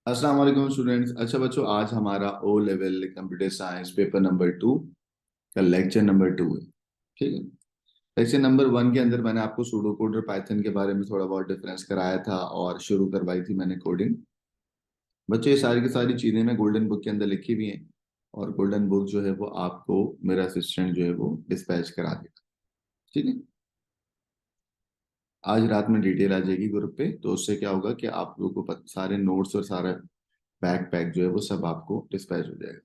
अस्सलाम वालेकुम स्टूडेंट्स। अच्छा बच्चों, आज हमारा O level computer science paper number 2 का लेक्चर नंबर 2 है। ठीक है। लेक्चर नंबर 1 के अंदर मैंने आपको सूडो कोड और पाइथन के बारे में थोड़ा बहुत डिफरेंस कराया था और शुरू करवाई थी मैंने कोडिंग। बच्चों, ये सारी की सारी चीजें मैं गोल्डन बुक के अंदर लिखी हुई हैं और गोल्डन बुक जो है वो आपको मेरा असिस्टेंट जो है वो डिस्पैच करा देगा। ठीक है। आज रात में डिटेल आ जाएगी ग्रुप पे, तो उससे क्या होगा कि आप लोगों को सारे नोट्स और सारा बैक पैक जो है वो सब आपको डिस्पैच हो जाएगा।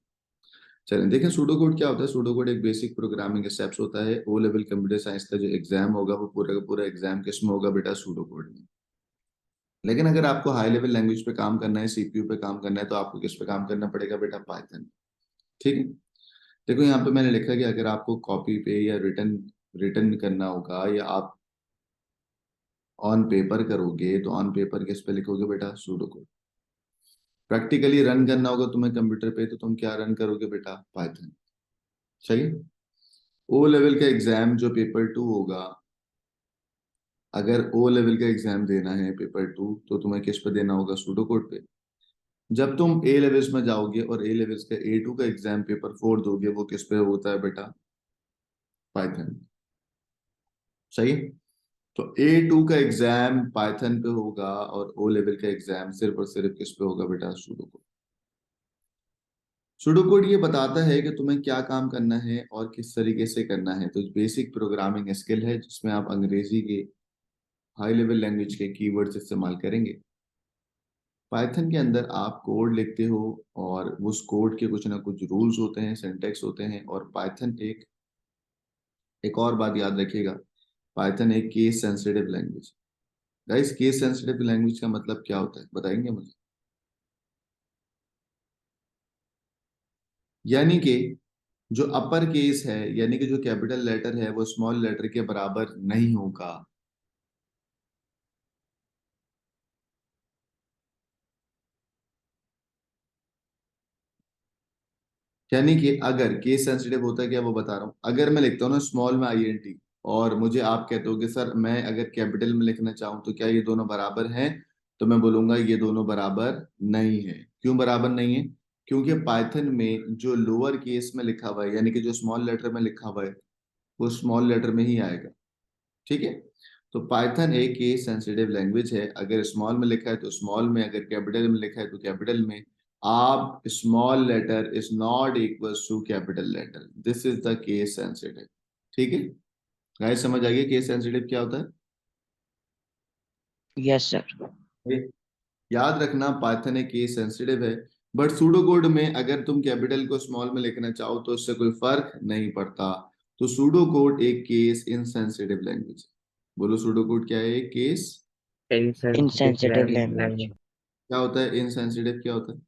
चलें देखें सूडो कोड क्या होता है। सूडो कोड एक बेसिक प्रोग्रामिंग स्टेप्स होता है। ओ लेवल कंप्यूटर साइंस का जो एग्जाम होगा वो पूरा का पूरा एग्जाम किस में होगा बेटा? सूडो कोड में। लेकिन अगर आपको हाई लेवल लैंग्वेज पे काम करना है, सीपीयू पे काम करना है, तो आपको किस पे काम करना पड़ेगा बेटा? पाइथन। ठीक है। देखो यहाँ पे मैंने लिखा कि अगर आपको कॉपी पे या रिटर्न रिटर्न करना होगा या आप ऑन पेपर करोगे तो ऑन पेपर किस पे लिखोगे बेटा? Pseudo code. प्रैक्टिकली रन करना होगा तुम्हें कंप्यूटर पे, तो तुम क्या रन करोगे बेटा? पाइथन। सही। ओ लेवल का एग्जाम जो पेपर 2 होगा, अगर ओ लेवल का एग्जाम देना है पेपर 2, तो तुम्हें किस पे देना होगा? सूडो कोड पे। जब तुम ए लेवल्स में जाओगे और ए लेवल्स का A2 का एग्जाम पेपर 4 दोगे, वो किस पे होता है बेटा? पाइथन। सही। तो A2 का एग्जाम पाइथन पे होगा और ओ लेवल का एग्जाम सिर्फ और सिर्फ किस पे होगा बेटा? Pseudo code. सूडो कोड ये बताता है कि तुम्हें क्या काम करना है और किस तरीके से करना है। तो बेसिक प्रोग्रामिंग स्किल है जिसमें आप अंग्रेजी के हाई लेवल लैंग्वेज के कीवर्ड्स इस्तेमाल करेंगे। पाइथन के अंदर आप कोड लिखते हो और उस कोड के कुछ ना कुछ रूल्स होते हैं, सिंटैक्स होते हैं। और पाइथन एक और बात याद रखिएगा, पाइथन एक case sensitive language. Guys, case sensitive language का मतलब क्या होता है बताएंगे मुझे? यानी कि जो अपर केस है, यानी कि जो कैपिटल लेटर है वो स्मॉल लेटर के बराबर नहीं होगा। यानी कि अगर केस सेंसिटिव होता है क्या, वो बता रहा हूं। अगर मैं लिखता हूँ ना स्मॉल में INT और मुझे आप कहते हो कि सर मैं अगर कैपिटल में लिखना चाहूँ तो क्या ये दोनों बराबर हैं? तो मैं बोलूंगा ये दोनों बराबर नहीं है। क्यों बराबर नहीं है? क्योंकि पाइथन में जो लोअर केस में लिखा हुआ है, यानी कि जो स्मॉल लेटर में लिखा हुआ है, वो स्मॉल लेटर में ही आएगा। ठीक है। तो पाइथन एक केस सेंसिटिव लैंग्वेज है। अगर स्मॉल में लिखा है तो स्मॉल में, अगर कैपिटल में लिखा है तो कैपिटल में। आप small letter is not equals to capital letter, this is the case sensitive. ठीक है। गाइस, समझ आ गया केस सेंसिटिव क्या होता यस सर। है? याद रखना, पाइथन एक केस सेंसिटिव है। बट सूडो कोड में अगर तुम कैपिटल को स्मॉल में लिखना चाहो तो इससे कोई फर्क नहीं पड़ता। तो सूडो कोड एक केस इनसेंसिटिव लैंग्वेज है। बोलो, सूडो कोड क्या है? एक case. insensitive insensitive language. language। क्या होता है इनसेंसिटिव? क्या होता है?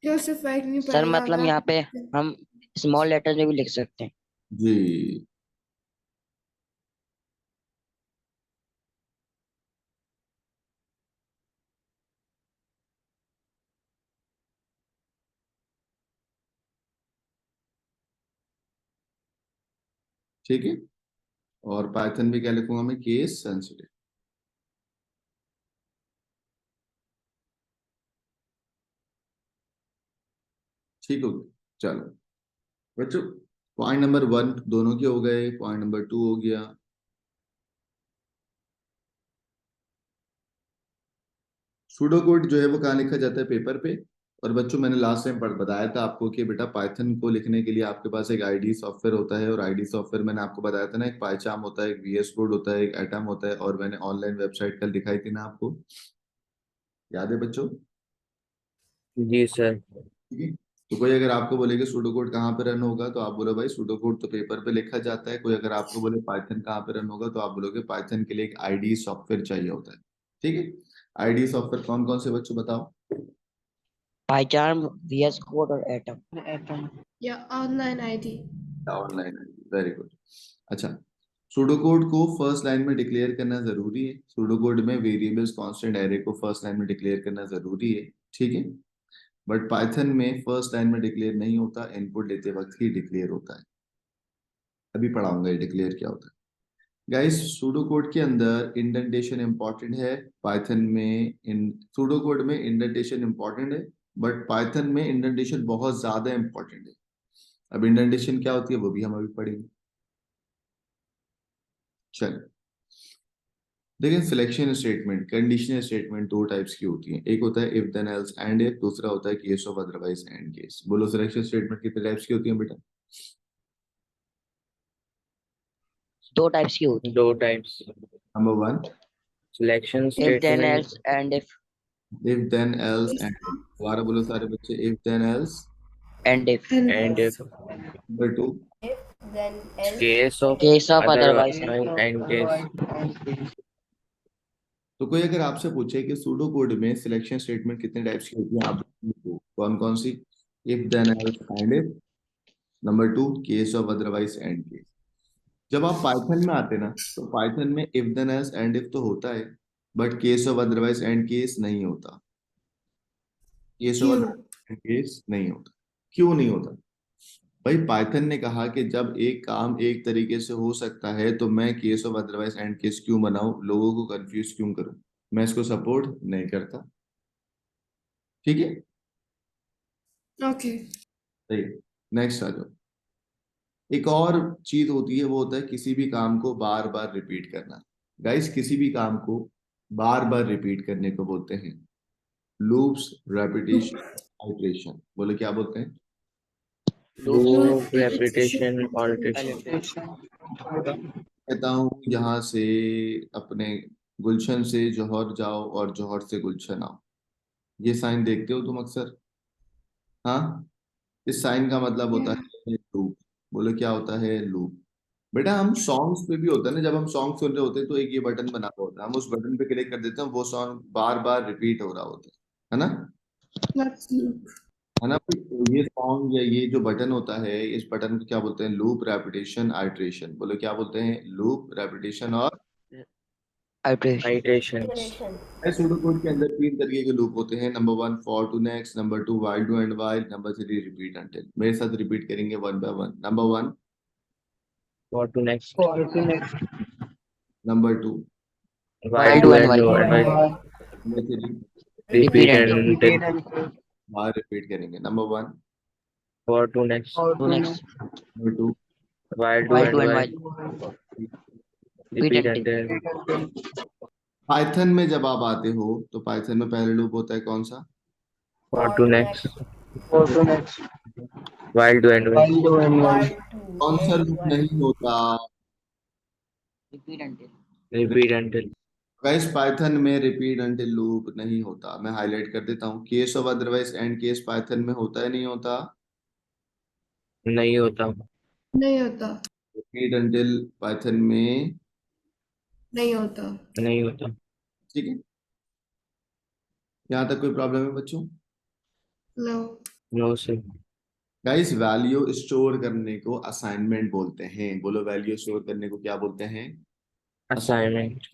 क्या उससे फर्क नहीं सर पड़ेगा मतलब अगर यहाँ पे हम स्मॉल लेटर में भी लिख सकते हैं। जी। ठीक है। और पाइथन भी क्या लिखूंगा मैं? Case sensitive. ठीक हो गया। चलो बच्चों, पॉइंट नंबर 1 दोनों के हो गए, पॉइंट नंबर 2 हो गया। सूडो कोड जो है वो कहाँ लिखा जाता है? पेपर पे। और बच्चों, मैंने लास्ट टाइम बताया था आपको कि बेटा पाइथन को लिखने के लिए आपके पास एक आईडी सॉफ्टवेयर होता है। और आईडी सॉफ्टवेयर मैंने आपको बताया था ना, एक पाइचार्म होता है, एक VS कोड होता है, एक एटम होता है, और मैंने ऑनलाइन वेबसाइट कल दिखाई थी ना आपको, याद है बच्चों? जी सर। ठीक है। तो कोई अगर आपको बोले कि सूडो कोड कहाँ पे रन होगा, तो आप बोलो भाई सूडो कोड तो पेपर पे लिखा जाता है। कोई अगर आपको बोले पाइथन कहाँ पे रन होगा, तो आप बोलोगे पाइथन के लिए एक आईडी सॉफ्टवेयर चाहिए होता है। ठीक है। आईडी सॉफ्टवेयर कौन कौन से बच्चों बताओ? पाइचार्म, VS कोड और एटम। एटम या online ID. Online ID, very good. अच्छा, सूडो कोड को फर्स्ट लाइन में डिक्लेयर करना जरूरी है। सूडो कोड में वेरिएबल्स कांस्टेंट एरे को फर्स्ट लाइन में डिक्लेयर करना जरूरी है। ठीक है। बट पाइथन में फर्स्ट लाइन में डिक्लेयर नहीं होता, इनपुट लेते वक्त ही डिक्लेयर होता है। अभी पढ़ाऊंगा ये डिक्लेयर क्या होता है। गाइस सूडो कोड के अंदर इंडेंटेशन इंपॉर्टेंट है। पाइथन में इन सूडो कोड में इंडेंटेशन इंपॉर्टेंट है, बट पाइथन में इंडेंटेशन बहुत ज्यादा इंपॉर्टेंट है। अब इंडेंटेशन क्या होती है वो भी हम अभी पढ़ेंगे। चल देखिए, सिलेक्शन स्टेटमेंट, कंडीशनल स्टेटमेंट दो टाइप्स की होती हैं। एक होता है if then else and if, दूसरा होता है case of otherwise and case. बोलो सिलेक्शन स्टेटमेंट कितने टाइप्स की होती हैं बेटा? दो टाइप्स की होती दो टाइप्स। नंबर वन, सिलेक्शन है, if then statement else and if if then else and if. दोबारा बोलो सारे बच्चे, if then else and if and if. Number two, case of case of otherwise otherwise and case. तो कोई अगर आपसे पूछे कि सूडो कोड में सिलेक्शन स्टेटमेंट कितने टाइप्स की होती है, आप कौन कौन सी? If then else and if, number two case of otherwise and case. जब आप पाइथन में आते ना, तो पाइथन में if then else and if तो होता है, but case of otherwise and case नहीं होता। केस ऑफ क्यों? अदरवाइज एंड केस नहीं होता। क्यों नहीं होता? भाई पाइथन ने कहा कि जब एक काम एक तरीके से हो सकता है तो मैं case of otherwise and case क्यों बनाऊं, लोगों को कंफ्यूज क्यों करूं? मैं इसको सपोर्ट नहीं करता। ठीक है, Okay. सही। नेक्स्ट आ जाओ। एक और चीज होती है, वो होता है किसी भी काम को बार बार रिपीट करना। गाइस किसी भी काम को बार बार रिपीट करने को बोलते हैं लूप्स, रेपिटेशन, आइटरेशन। बोले क्या बोलते हैं? Loop, repetition, alteration. कहता हूँ यहाँ से अपने गुलशन से जौहर जाओ और जौहर से गुलशन आओ। ये साइन देखते हो तुम अक्सर? हाँ, इस साइन का मतलब होता Yeah. है लूप। बोले क्या होता है? लूप। बेटा हम सॉन्ग्स पे भी होता है ना, जब हम सॉन्ग सुन रहे होते हैं तो एक ये बटन बना हुआ होता है, हम उस बटन पे क्लिक कर देते हैं, वो सॉन्ग बार बार रिपीट हो रहा होता है ना? Let's look. है ना? तो ये सॉन्ग या ये जो बटन होता है, इस बटन को क्या बोलते हैं? Loop, repetition, iteration. बोलो क्या बोलते हैं? लूप, रेपिटेशन और iteration. आइटरेशन। सूडो कोड के अंदर तीन तरीके के लूप होते हैं। Number one for to next, number two while to end while, number three repeat until. मेरे साथ रिपीट करेंगे one by one. Number one, for to next, number two, while While to do and and while while number three, repeat repeat and until until। Bar repeat करेंगे। Number one, for to next, to next number two, while to while and do and while while repeat repeat until until। Python में जब आप आते हो तो Python में पहला loop होता है कौन सा? for to next, while to and while कौन सा लूप नहीं होता? repeat until repeat until। Guys Python में रिपीट अंटिल लूप नहीं होता। मैं हाईलाइट कर देता हूँ, case of otherwise and case Python में होता है नहीं होता? नहीं होता। नहीं होता. रिपीट अंटिल पाइथन में नहीं होता. नहीं होता। ठीक है। यहाँ तक कोई प्रॉब्लम है बच्चों? No. नो से। गाइस वैल्यू स्टोर करने को असाइनमेंट बोलते हैं। बोलो वैल्यू स्टोर करने को क्या बोलते हैं? असाइनमेंट।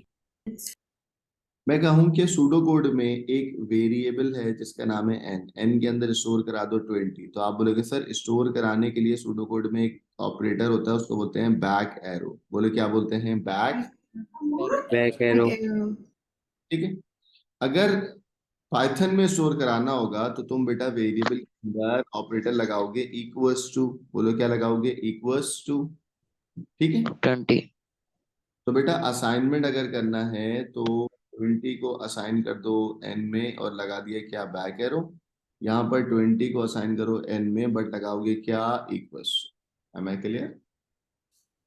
मैं कहूँ कि सूडो कोड में एक वेरिएबल है जिसका नाम है एन। एन के अंदर स्टोर करा दो 20। तो आप बोलोगे सर स्टोर कराने के लिए सूडो कोड में एक ऑपरेटर होता है, उसको बोलते हैं बैक एरो। बोले क्या बोलते हैं? बैक। Back arrow. Arrow. ठीक है। अगर पाइथन में स्टोर कराना होगा तो तुम बेटा वेरिएबल के अंदर ऑपरेटर लगाओगे इक्वल्स टू। बोलो क्या लगाओगे? Equals to. ठीक है। 20 तो बेटा असाइनमेंट अगर करना है तो 20 को असाइन कर दो एन में और लगा दिया क्या? Back arrow. यहाँ पर 20 को असाइन करो एन में, बट लगाओगे क्या? Equals. Am I clear?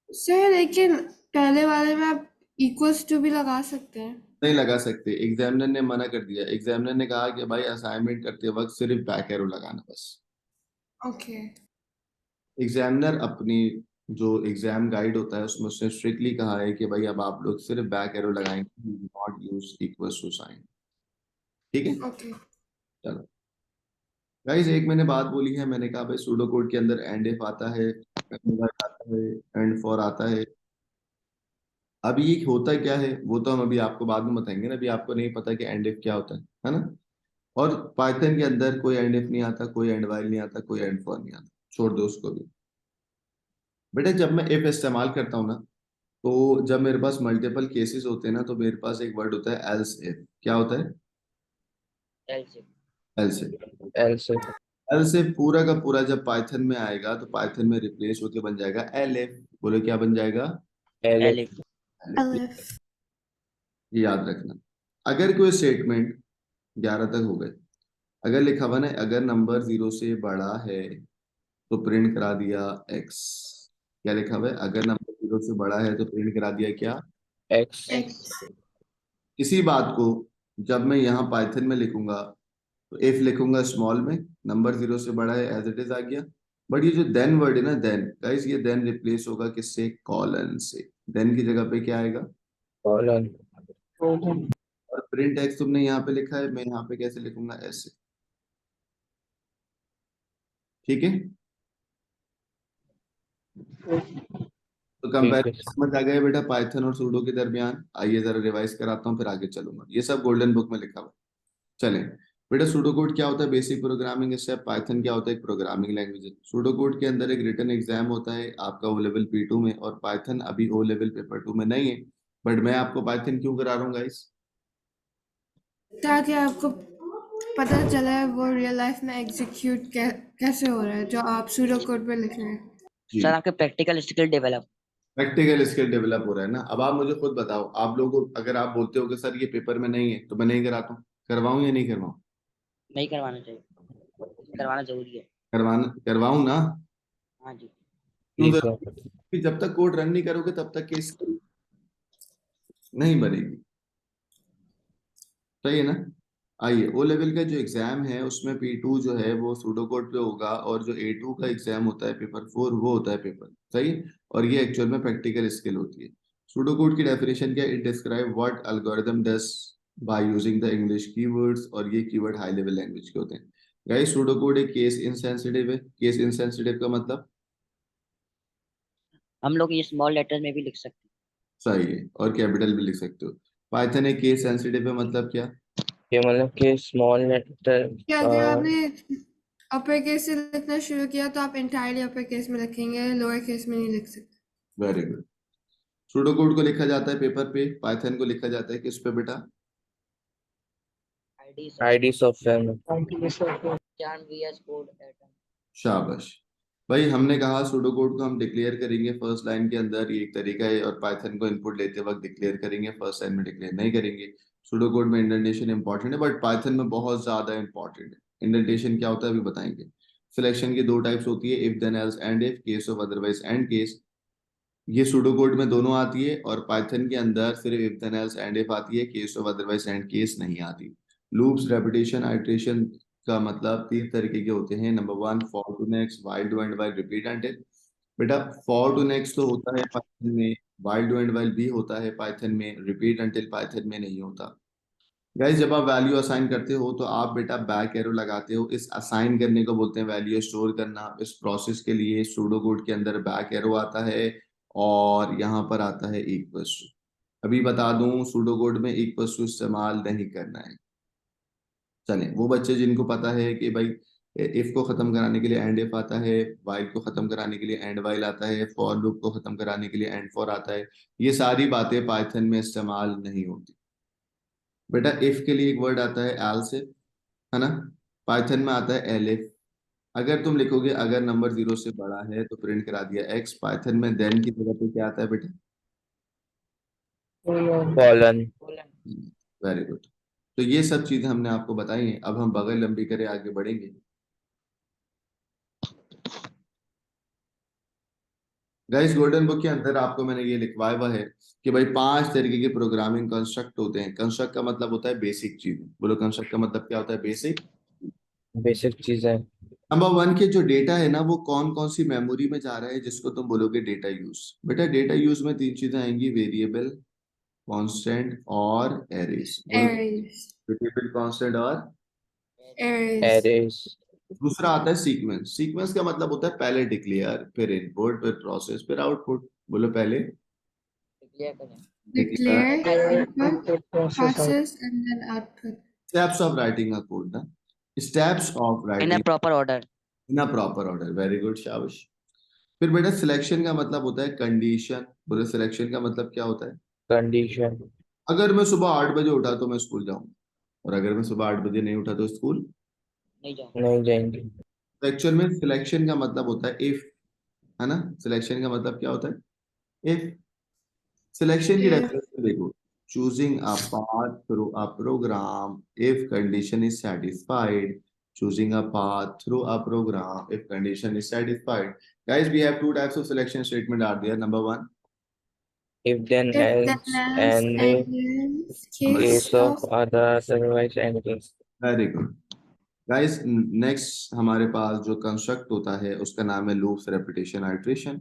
Sir लेकिन पहले वाले में आप equals to भी लगा सकते हैं. नहीं लगा सकते, एग्जामिनर ने मना कर दिया। एग्जामिनर ने कहा कि भाई असाइनमेंट करते वक्त सिर्फ बैक एरो लगाना बस। Okay. एग्जामिनर अपनी जो एग्जाम गाइड होता है उसमें उसने स्ट्रिक्टली कहा है कि भाई अब आप लोग सिर्फ बैक एरो लगाएंगे, not use equals to sign. ठीक है, Okay. चलो। गाइस एक मैंने बात बोली है, मैंने कहा भाई सूडो कोड के अंदर एंड इफ आता है, आता है, एंड फॉर आता है। अभी ये होता क्या है वो तो हम अभी आपको बाद में बताएंगे ना, अभी आपको नहीं पता कि एंड इफ क्या होता है ना? और पाइथन के अंदर कोई एंड इफ नहीं आता, कोई एंड वाइल नहीं आता, कोई एंड फॉर नहीं आता, छोड़ दो उसको भी। बेटा जब मैं इफ इस्तेमाल करता हूँ ना, तो जब मेरे पास मल्टीपल केसेस होते हैं ना, तो मेरे पास एक वर्ड होता है एल्स इफ। क्या होता है? else else if. else else if पूरा का पूरा जब पाइथन में आएगा तो पाइथन में रिप्लेस होके बन जाएगा एलिफ। बोलो क्या बन जाएगा? elif elif Elif. ये याद रखना। अगर कोई स्टेटमेंट 11 तक हो गए, अगर लिखा हुआ ना अगर नंबर 0 से बड़ा है तो प्रिंट करा दिया x। क्या लिखा हुआ है? अगर नंबर 0 से बड़ा है तो प्रिंट करा दिया क्या? x X. इसी बात को जब मैं यहाँ पाइथन में लिखूंगा तो इफ लिखूंगा स्मॉल में, नंबर 0 से बड़ा है एज इट इज आ गया। बट ये जो देन वर्ड है ना, देन गाइस, ये देन रिप्लेस होगा किससे? कॉलन से। देन की जगह पे क्या आएगा? colon और प्रिंट एक्स तुमने यहाँ पे लिखा है, मैं यहाँ पे कैसे लिखूंगा? ऐसे। ठीक है, तो ठीक है कंपैरिजन समझ आ गया बेटा पाइथन और सूडो के दरमियान। आइए जरा रिवाइज कराता हूँ फिर आगे चलूंगा। ये सब गोल्डन बुक में लिखा हुआ है। चलें बेटा, सूडो कोड क्या होता है? Basic programming step. पाइथन क्या होता है? एक प्रोग्रामिंग लैंग्वेज है। सूडो कोड के अंदर एक रिटन एग्जाम होता है आपका ओ लेवल P2 में, और पाइथन अभी ओ लेवल पेपर 2 में नहीं है। बट मैं आपको पाइथन क्यों करा रहा हूँ गाइस? ताकि आपको पता चले वो रियल लाइफ में एग्जीक्यूट कैसे हो रहा है जो आप सूडो कोड पे लिख रहे हैं। जी, सर आपके practical skill develop practical skill develop हो रहा है ना। अब आप मुझे खुद बताओ, आप लोगों को अगर आप बोलते हो कि सर ये पेपर में नहीं है तो मैं नहीं कराता हूँ, करवाऊँ या नहीं करवाऊँ? नहीं करवाना चाहिए, करवाना जरूरी है। करवाऊँ ना? हाँ जी। क्यों ठीक है जरूरी? कि जब तक कोड रन नहीं करोगे तब तक की स्किल नहीं बनेगी। सही है ना? आइए, ओ लेवल का जो एग्जाम है उसमें P2 जो है वो सूडो कोड पे होगा, और जो A2 का एग्जाम होता है पेपर 4 वो होता है पेपर। सही है? और ये एक्चुअल में प्रैक्टिकल स्किल होती है। सूडो कोड की डेफिनेशन क्या है? It describe what algorithm does by using the English keywords, और ये कीवर्ड हाई लेवल लैंग्वेज के होते हैं। गाइस, सूडो कोड एक केस इनसेंसिटिव है। केस इनसेंसिटिव का मतलब? हम लोग ये स्मॉल लेटर में भी लिख सकते सही है, और कैपिटल भी लिख सकते हो। पाइथन एक केस सेंसिटिव है, मतलब क्या? ये मतलब कि स्मॉल लेटर कि अगर आपने अपर केस से लिखना शुरू किया तो आप इंटायरली अपर केस में लिखेंगे, लोअर केस में नहीं लिख सकते। Very good. सूडो कोड को लिखा जाता है पेपर पे, पाइथन को लिखा जाता है किस पे बेटा? आईडी आईडी सॉफ्टवेयर में चार्म वीएस कोड एटम। शाबाश। भाई, हमने कहा सूडो कोड को हम डिक्लेयर करेंगे फर्स्ट लाइन के अंदर, ये एक तरीका है, और पाइथन को इनपुट लेते वक्त डिक्लेयर करेंगे, फर्स्ट लाइन में डिक्लेयर नहीं करेंगे। सूडो कोड में इंडेंटेशन इंपॉर्टेंट है, बट पाइथन में बहुत ज्यादा इंपॉर्टेंट है। इंडेंटेशन क्या होता है अभी बताएंगे। सिलेक्शन की दो टाइप्स होती है, if then else and if, case of otherwise and case. ये सूडो कोड में दोनों आती है, और पाइथन के अंदर सिर्फ if then else and if आती है, case of otherwise and case नहीं आती। लूप्स, रेपिटेशन, आइटरेशन का मतलब 3 तरीके के होते हैं। Number 1 for to next, while do end while, repeat until. बेटा, फॉर टू नेक्स्ट तो होता है पाइथन में, व्हाइल डू एंड व्हाइल भी होता है पाइथन में, रिपीट एंटिल पाइथन में नहीं होता। गाइस, जब आप वैल्यू असाइन करते हो तो आप बेटा बैक एरो लगाते हो। इस असाइन करने को बोलते हैं वैल्यू स्टोर करना। इस प्रोसेस के लिए सूडो कोड के अंदर बैक एरो आता है, और यहाँ पर आता है इक्वल्स टू। अभी बता दूं, सूडो कोड में इक्वल्स टू इस्तेमाल नहीं करना है। चलें, वो बच्चे जिनको पता है कि भाई इफ को खत्म कराने के लिए एंड इफ आता है, वाइल को खत्म कराने के लिए एंड वाइल आता है, फॉर लूप को खत्म कराने के लिए एंड फॉर आता है, ये सारी बातें पाइथन में इस्तेमाल नहीं होती। बेटा, इफ के लिए एक वर्ड आता है एल्स, है ना? पाइथन में आता है एलिफ। अगर तुम लिखोगे अगर नंबर 0 से बड़ा है तो प्रिंट करा दिया एक्स। पाइथन में देन की जगह पे क्या आता है बेटा? Colon very good. तो ये सब चीजें हमने आपको बताई हैं। अब हम बगल लंबी करे आगे बढ़ेंगे। गाइस, गोल्डन बुक के अंदर आपको मैंने ये लिखवाया हुआ है कि भाई 5 तरीके के प्रोग्रामिंग कंस्ट्रक्ट होते हैं। कंस्ट्रक्ट का मतलब होता है बेसिक चीज। बोलो, कंस्ट्रक्ट का मतलब क्या होता है? बेसिक। बेसिक चीज है नंबर 1 के जो डेटा है ना, वो कौन कौन सी मेमोरी में जा रहा है, जिसको तुम बोलोगे डेटा यूज। बेटा, डेटा यूज में 3 चीजें आएंगी, वेरिएबल, कांस्टेंट और एरेज। बोलो, Arrays. वेरिएबल, कांस्टेंट और Arrays. एरेज दूसरा आता है सीक्वेंस। सीक्वेंस का मतलब होता है पहले डिक्लेयर, फिर इनपुट, फिर प्रोसेस, फिर आउटपुट। बोलो, पहले डिक्लेयर करें। Declare, input, process, and then output. Steps of writing a code ना, steps of in a writing proper order. In a proper order. Very good, शाबाश। फिर बेटा सिलेक्शन का मतलब होता है कंडीशन। बोले सिलेक्शन का मतलब क्या होता है? condition, अगर मैं सुबह 8 बजे उठा तो मैं स्कूल जाऊंगा, और अगर मैं सुबह 8 बजे नहीं उठा तो स्कूल। नहीं जाओ। नहीं जाएंगे। तो एक्चुअल में सिलेक्शन का मतलब होता है इफ, है ना? सिलेक्शन का मतलब क्या होता है? इफ। सिलेक्शन की If डेफिनेशन देखो, choosing a path through a program if condition is satisfied, choosing a path through a program if condition is satisfied. Guys, we have two types of selection statement are there. Number one, If then then else else and and else, number two, case case of of otherwise and case. very good. Guys, next हमारे पास जो construct होता है उसका नाम है loops repetition iteration.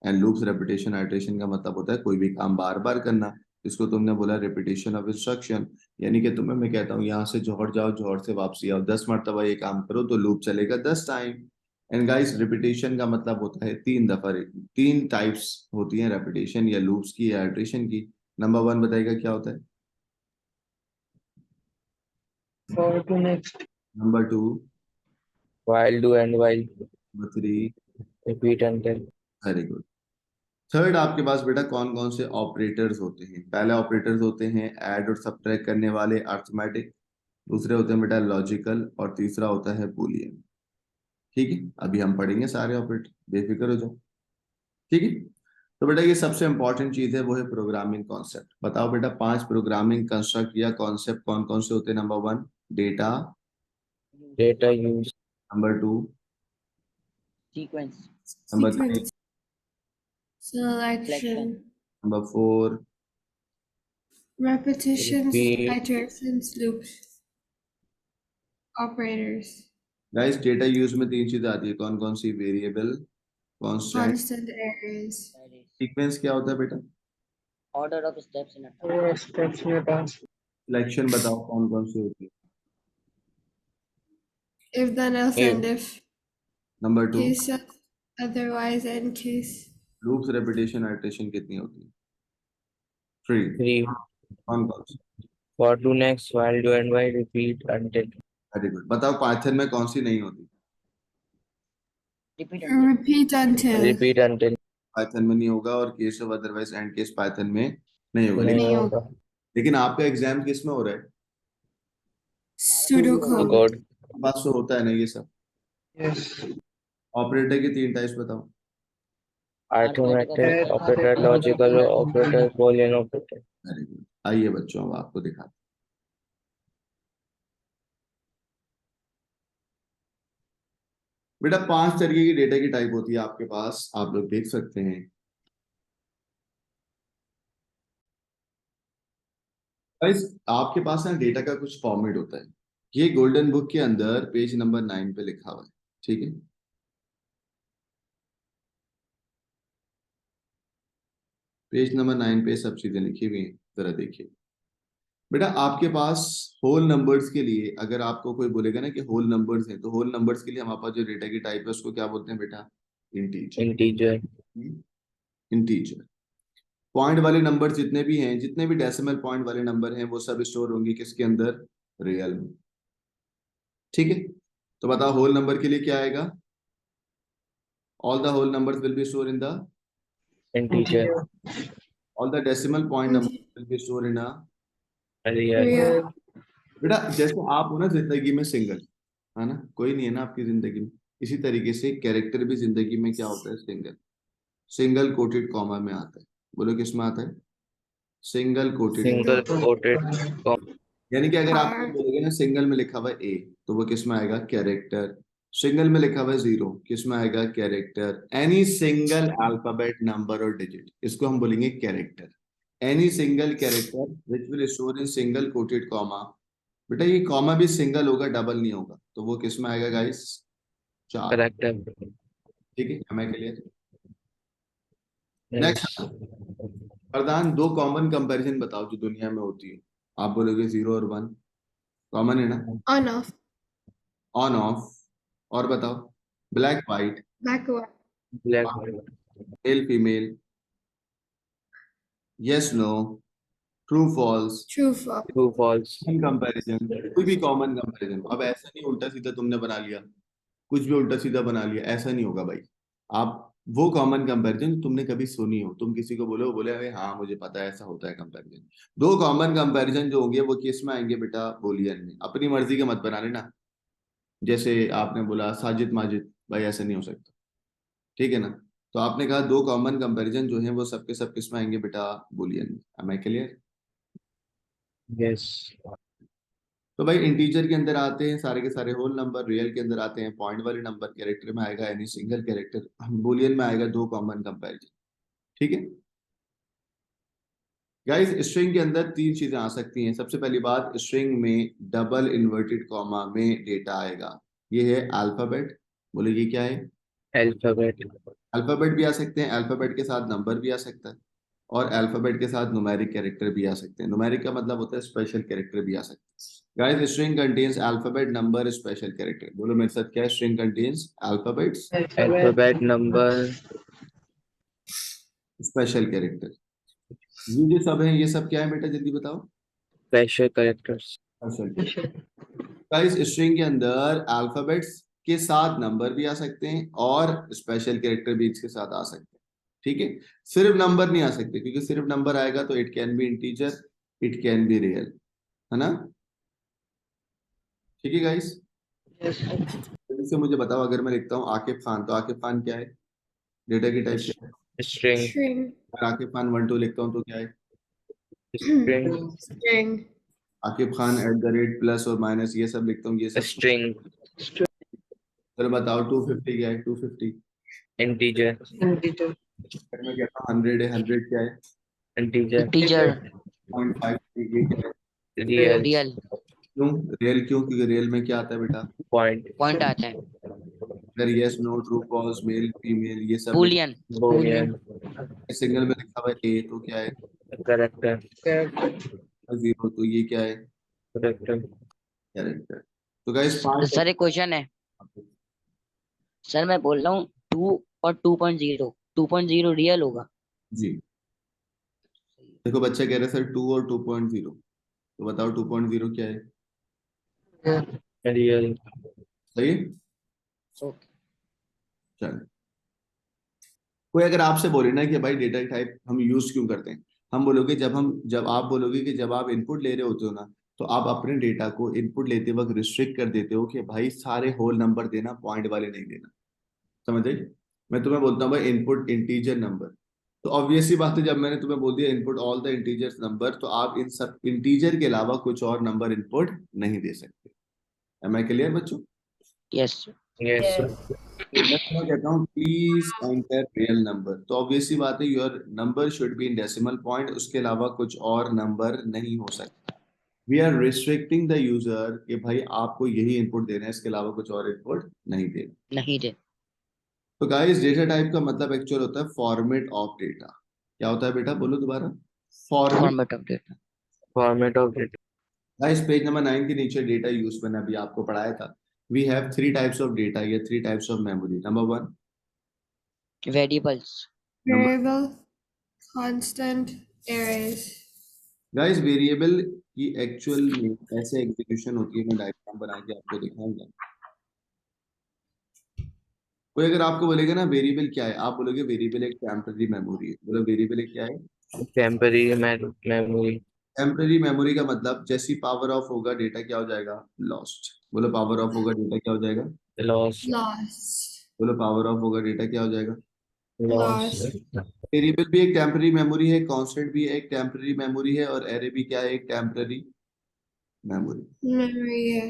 And loops repetition iteration का मतलब होता है कोई भी काम बार बार करना। इसको तुमने बोला रिपीटेशन ऑफ इंस्ट्रक्शन, यानी कि तुम्हें मैं कहता हूँ यहाँ से जौहर जाओ, जौहर से वापसी आओ, 10 मरतबा ये काम करो तो लूप चलेगा 10 टाइम। एंड गाइस, रिपीटेशन का मतलब होता है 3 दफा। 3 टाइप्स होती हैं रेपिटेशन या लूप्स की या आइट्रेशन की। नंबर 1 बताइएगा क्या होता है? For to next. Number 2, While do and while number 3, repeat until. Very good. Third आपके पास बेटा कौन कौन से ऑपरेटर्स होते हैं? पहले ऑपरेटर्स होते हैं ऐड और सब्ट्रैक्ट करने वाले, अर्थमेटिक। दूसरे होते हैं बेटा लॉजिकल, और तीसरा होता है बूलियन। ठीक है, अभी हम पढ़ेंगे सारे ऑपरेटर, बेफिक्र हो जाओ। ठीक है, तो बेटा ये सबसे इंपॉर्टेंट चीज है, वो है प्रोग्रामिंग कॉन्सेप्ट। बताओ बेटा 5 प्रोग्रामिंग कंस्ट्रक्ट या कॉन्सेप्ट कौन कौन से होते हैं? Number 1, data. Data use. Number 2, sequence, number 3, sequence, selection, number 4, repetitions, Repeat. iterations, loops, operators, guys data use में 3 चीजें आती है, कौन कौन सी? Variable, constant. constant errors, sequence क्या होता है बेटा? Order of steps in a Steps में task. सिलेक्शन बताओ कौन कौन सी होती है? if then else If. and if, number 2, case of otherwise and case, loops repetition iteration कितनी होती है? 3। 3. कौन कौन सी? For to next. While do and while repeat until. Very good. बताओ पाइथन में कौन सी नहीं होती? Repeat until, repeat until, Repeat until. Python में नहीं होगा, और case of otherwise and case Python में नहीं होगा। नहीं लेकिन नहीं होगा। लेकिन आपका एग्जाम किस में हो रहा है? pseudocode, Code. पास तो होता है ना ये सब। Yes. ऑपरेटर की 3 टाइप्स बताओ। Arithmetic operator, logical operator, Boolean operator. Very good. आइए बच्चों, अब आपको दिखाते हैं। बेटा 5 तरीके की डेटा की टाइप होती है आपके पास, आप लोग देख सकते हैं। गाइस, आपके पास ना डेटा का कुछ फॉर्मेट होता है। ये गोल्डन बुक के अंदर पेज नंबर 9 पे लिखा हुआ है। ठीक है, पेज नंबर 9 पे सब चीजें लिखी हुई हैं, जरा देखिए। बेटा आपके पास होल नंबर्स के लिए, अगर आपको कोई बोलेगा ना कि होल नंबर्स हैं, तो होल नंबर्स के लिए हमारे पास जो डेटा की टाइप है उसको क्या बोलते हैं बेटा? इंटीजर। Integer. इंटीजर। पॉइंट वाले नंबर जितने भी हैं, जितने भी डेसिमल पॉइंट वाले नंबर हैं, वो सब स्टोर होंगे किसके अंदर? रियल में। ठीक है, तो बताओ होल नंबर के लिए क्या आएगा? All the whole numbers will be store in the, Integer. All the decimal point number will be store in a. Real. real, बेटा जैसे आप हो ना जिंदगी में सिंगल, है ना, कोई नहीं है ना आपकी जिंदगी में, इसी तरीके से कैरेक्टर भी जिंदगी में क्या होता है? सिंगल। सिंगल कोटेड कॉमा में आता है। बोलो किस में आता है? Single coated Single comma. quoted. यानी कि अगर आप R, बोलोगे ना सिंगल में लिखा हुआ है ए, तो वो किस में आएगा? कैरेक्टर। सिंगल में लिखा हुआ है 0, किस में आएगा? Character. Any single alphabet number और डिजिट, इसको हम बोलेंगे character. Any single character which will store in single coated comma. बेटा ये कॉमा भी सिंगल होगा, डबल नहीं होगा, तो वो किस में आएगा गाइस? 4। Character. ठीक है, हमें क्लियर। Yes. नेक्स्ट, प्रधान 2 कॉमन कंपैरिजन बताओ जो दुनिया में होती है। आप बोलोगे 0 और 1 कॉमन है ना? on off, on off. और बताओ, black white, backward, Black. Male female, yes no, true false, true, false, True, false. Comparison, कोई भी कॉमन कंपैरिजन। अब ऐसा नहीं उल्टा सीधा तुमने बना लिया, कुछ भी उल्टा सीधा बना लिया, ऐसा नहीं होगा भाई। आप वो कॉमन कंपैरिजन तुमने कभी सुनी हो, तुम किसी को बोलो, बोले अरे हाँ मुझे पता है ऐसा होता है कंपैरिजन। दो कॉमन कंपैरिजन जो होंगे वो किस में आएंगे बेटा? बूलियन में। अपनी मर्जी के मत बना लेना। जैसे आपने बोला साजिद माजिद, भाई ऐसा नहीं हो सकता, ठीक है ना? तो आपने कहा दो कॉमन कंपैरिजन जो है वो सबके सब किस में आएंगे बेटा? बूलियन में। Am I clear? Yes. तो भाई इंटीजर के अंदर आते हैं सारे के सारे होल नंबर, रियल के अंदर आते हैं पॉइंट वाले नंबर, कैरेक्टर में आएगा यानी सिंगल कैरेक्टर, बूलियन में आएगा दो कॉमन कंपैरिजन, ठीक है गाइस? स्ट्रिंग के अंदर तीन चीजें आ सकती हैं। सबसे पहली बात, स्ट्रिंग में डबल इन्वर्टेड कॉमा में डेटा आएगा। ये है अल्फाबेट, बोले ये क्या है? Alphabet. अल्फाबेट भी आ सकते हैं, अल्फाबेट के साथ नंबर भी आ सकता है, और अल्फाबेट के साथ न्यूमेरिक कैरेक्टर भी आ सकते हैं। न्यूमेरिक का मतलब होता है स्पेशल कैरेक्टर भी आ सकते हैं। Guys string contains alphabet number special character, बोलो मेरे साथ क्या है? String contains alphabets Alphabet, number, special character. ये जो सब है ये सब क्या है बेटा? जल्दी बताओ। special characters. Special. Guys string के अंदर अल्फाबेट्स के साथ नंबर भी आ सकते हैं और स्पेशल कैरेक्टर भी इसके साथ आ सकते हैं, ठीक है? सिर्फ नंबर नहीं आ सकते, क्योंकि सिर्फ नंबर आएगा तो it can be integer, it can be real, है ना? ठीक है गाइस? जल्दी से मुझे बताओ, अगर मैं लिखता हूँ आकिब खान, तो आकिब खान क्या है? डेटा की टाइप क्या है? String, String. अगर आकिब खान 1 2 लिखता हूँ तो क्या है? string, String. Aqib Khan @ plus और माइनस ये सब लिखता हूँ, ये सब। string, चलो बताओ 250 क्या है? 250 integer, अगर मैं कहता हूँ 100 है, 100 क्या है? integer, टीचर 0.5 ये क्या है? real, रियल क्यों रियल? क्यों? क्योंकि रियल में क्या आता है बेटा? point, पॉइंट आता है अगर yes no true false male female ये सब लिख, बूलियन boolean, सिंगल में लिखा हुआ है ए तो क्या है? character, जीरो तो ये क्या है? character, character. तो गाइस पांच सर एक क्वेश्चन है सर मैं बोल रहा हूँ 2 और 2.0 2.0 रियल होगा जी। देखो बच्चा कह रहे हैं सर 2 और 2.0, तो बताओ 2.0 क्या है? real, सही है? ओके चलो, कोई अगर आपसे बोले ना कि भाई डेटा टाइप हम यूज क्यों करते हैं, हम बोलोगे जब आप बोलोगे कि जब आप इनपुट ले रहे होते हो ना, तो आप अपने डेटा को इनपुट लेते वक्त रिस्ट्रिक्ट कर देते हो कि भाई सारे होल नंबर देना, पॉइंट वाले नहीं देना। समझ आई? मैं तुम्हें बोलता हूँ भाई इनपुट इंटीजर नंबर, तो ऑब्वियस सी बात है, जब मैंने तुम्हें बोल दिया input all the integers number, तो आप इन सब इंटीजर के अलावा कुछ और नंबर इनपुट नहीं दे सकते। एम आई क्लियर बच्चों? यस yes, तो मैं तुम्हें कहता हूँ प्लीज एंटर रियल नंबर, तो ऑब्वियस सी बात है your number should be in decimal point, उसके अलावा कुछ और नंबर नहीं हो सकता। We are restricting the user कि भाई आपको यही इनपुट देना है, इसके अलावा कुछ और इनपुट नहीं देना। नहीं दे तो गाइस डेटा टाइप का मतलब एक्चुअल होता है फॉर्मेट ऑफ डेटा। क्या होता है बेटा? बोलो दोबारा। Format. Format of data format of data, guys page number 9 के नीचे डेटा यूज मैंने अभी आपको पढ़ाया था। We have 3 types of data या 3 types of memory. Number 1, variables number Variable. Constant. Arrays. Guys variable की एक्चुअल में ऐसे एग्जीक्यूशन होती है, मैं डायग्राम बना के आपको दिखाऊंगा। कोई अगर आपको बोलेगा ना वेरिएबल क्या है, आप बोलोगे वेरिएबल एक टेम्पररी मेमोरी है। बोलो वेरिएबल एक क्या है? temporary memory, टेम्पररी मेमोरी का मतलब जैसी पावर ऑफ होगा डेटा क्या हो जाएगा? लॉस्ट। बोलो पावर ऑफ होगा डेटा क्या हो जाएगा? lost, Lost. बोलो पावर ऑफ होगा डेटा क्या हो जाएगा? lost, Lost. वेरिएबल भी एक टेम्पररी मेमोरी है, कांस्टेंट भी एक टेम्पररी मेमोरी है, और एरे भी क्या है? एक टेम्पररी मेमोरी। Memory. है.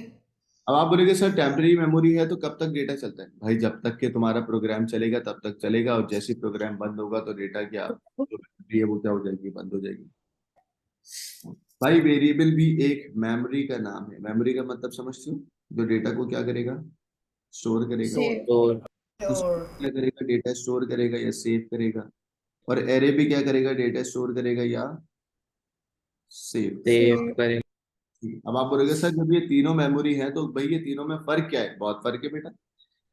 अब आप बोलेंगे सर टेम्पररी मेमोरी है तो कब तक डेटा चलता है? भाई जब तक के तुम्हारा प्रोग्राम चलेगा तब तक चलेगा, और जैसे प्रोग्राम बंद होगा तो डेटा क्या जो मेमोरी है वो क्या हो जाएगी? बंद हो जाएगी। भाई वेरिएबल भी एक मेमोरी का नाम है। मेमोरी का मतलब समझते हो? जो डेटा को क्या करेगा? स्टोर करेगा। Save. store, उसको क्या करेगा? डेटा स्टोर करेगा या सेव करेगा। और एरे भी क्या करेगा? डेटा स्टोर करेगा या सेव। save Save. करें, अब आप बोलोगे सर जब ये तीनों मेमोरी है तो भाई ये तीनों में फर्क क्या है? बहुत फर्क है बेटा।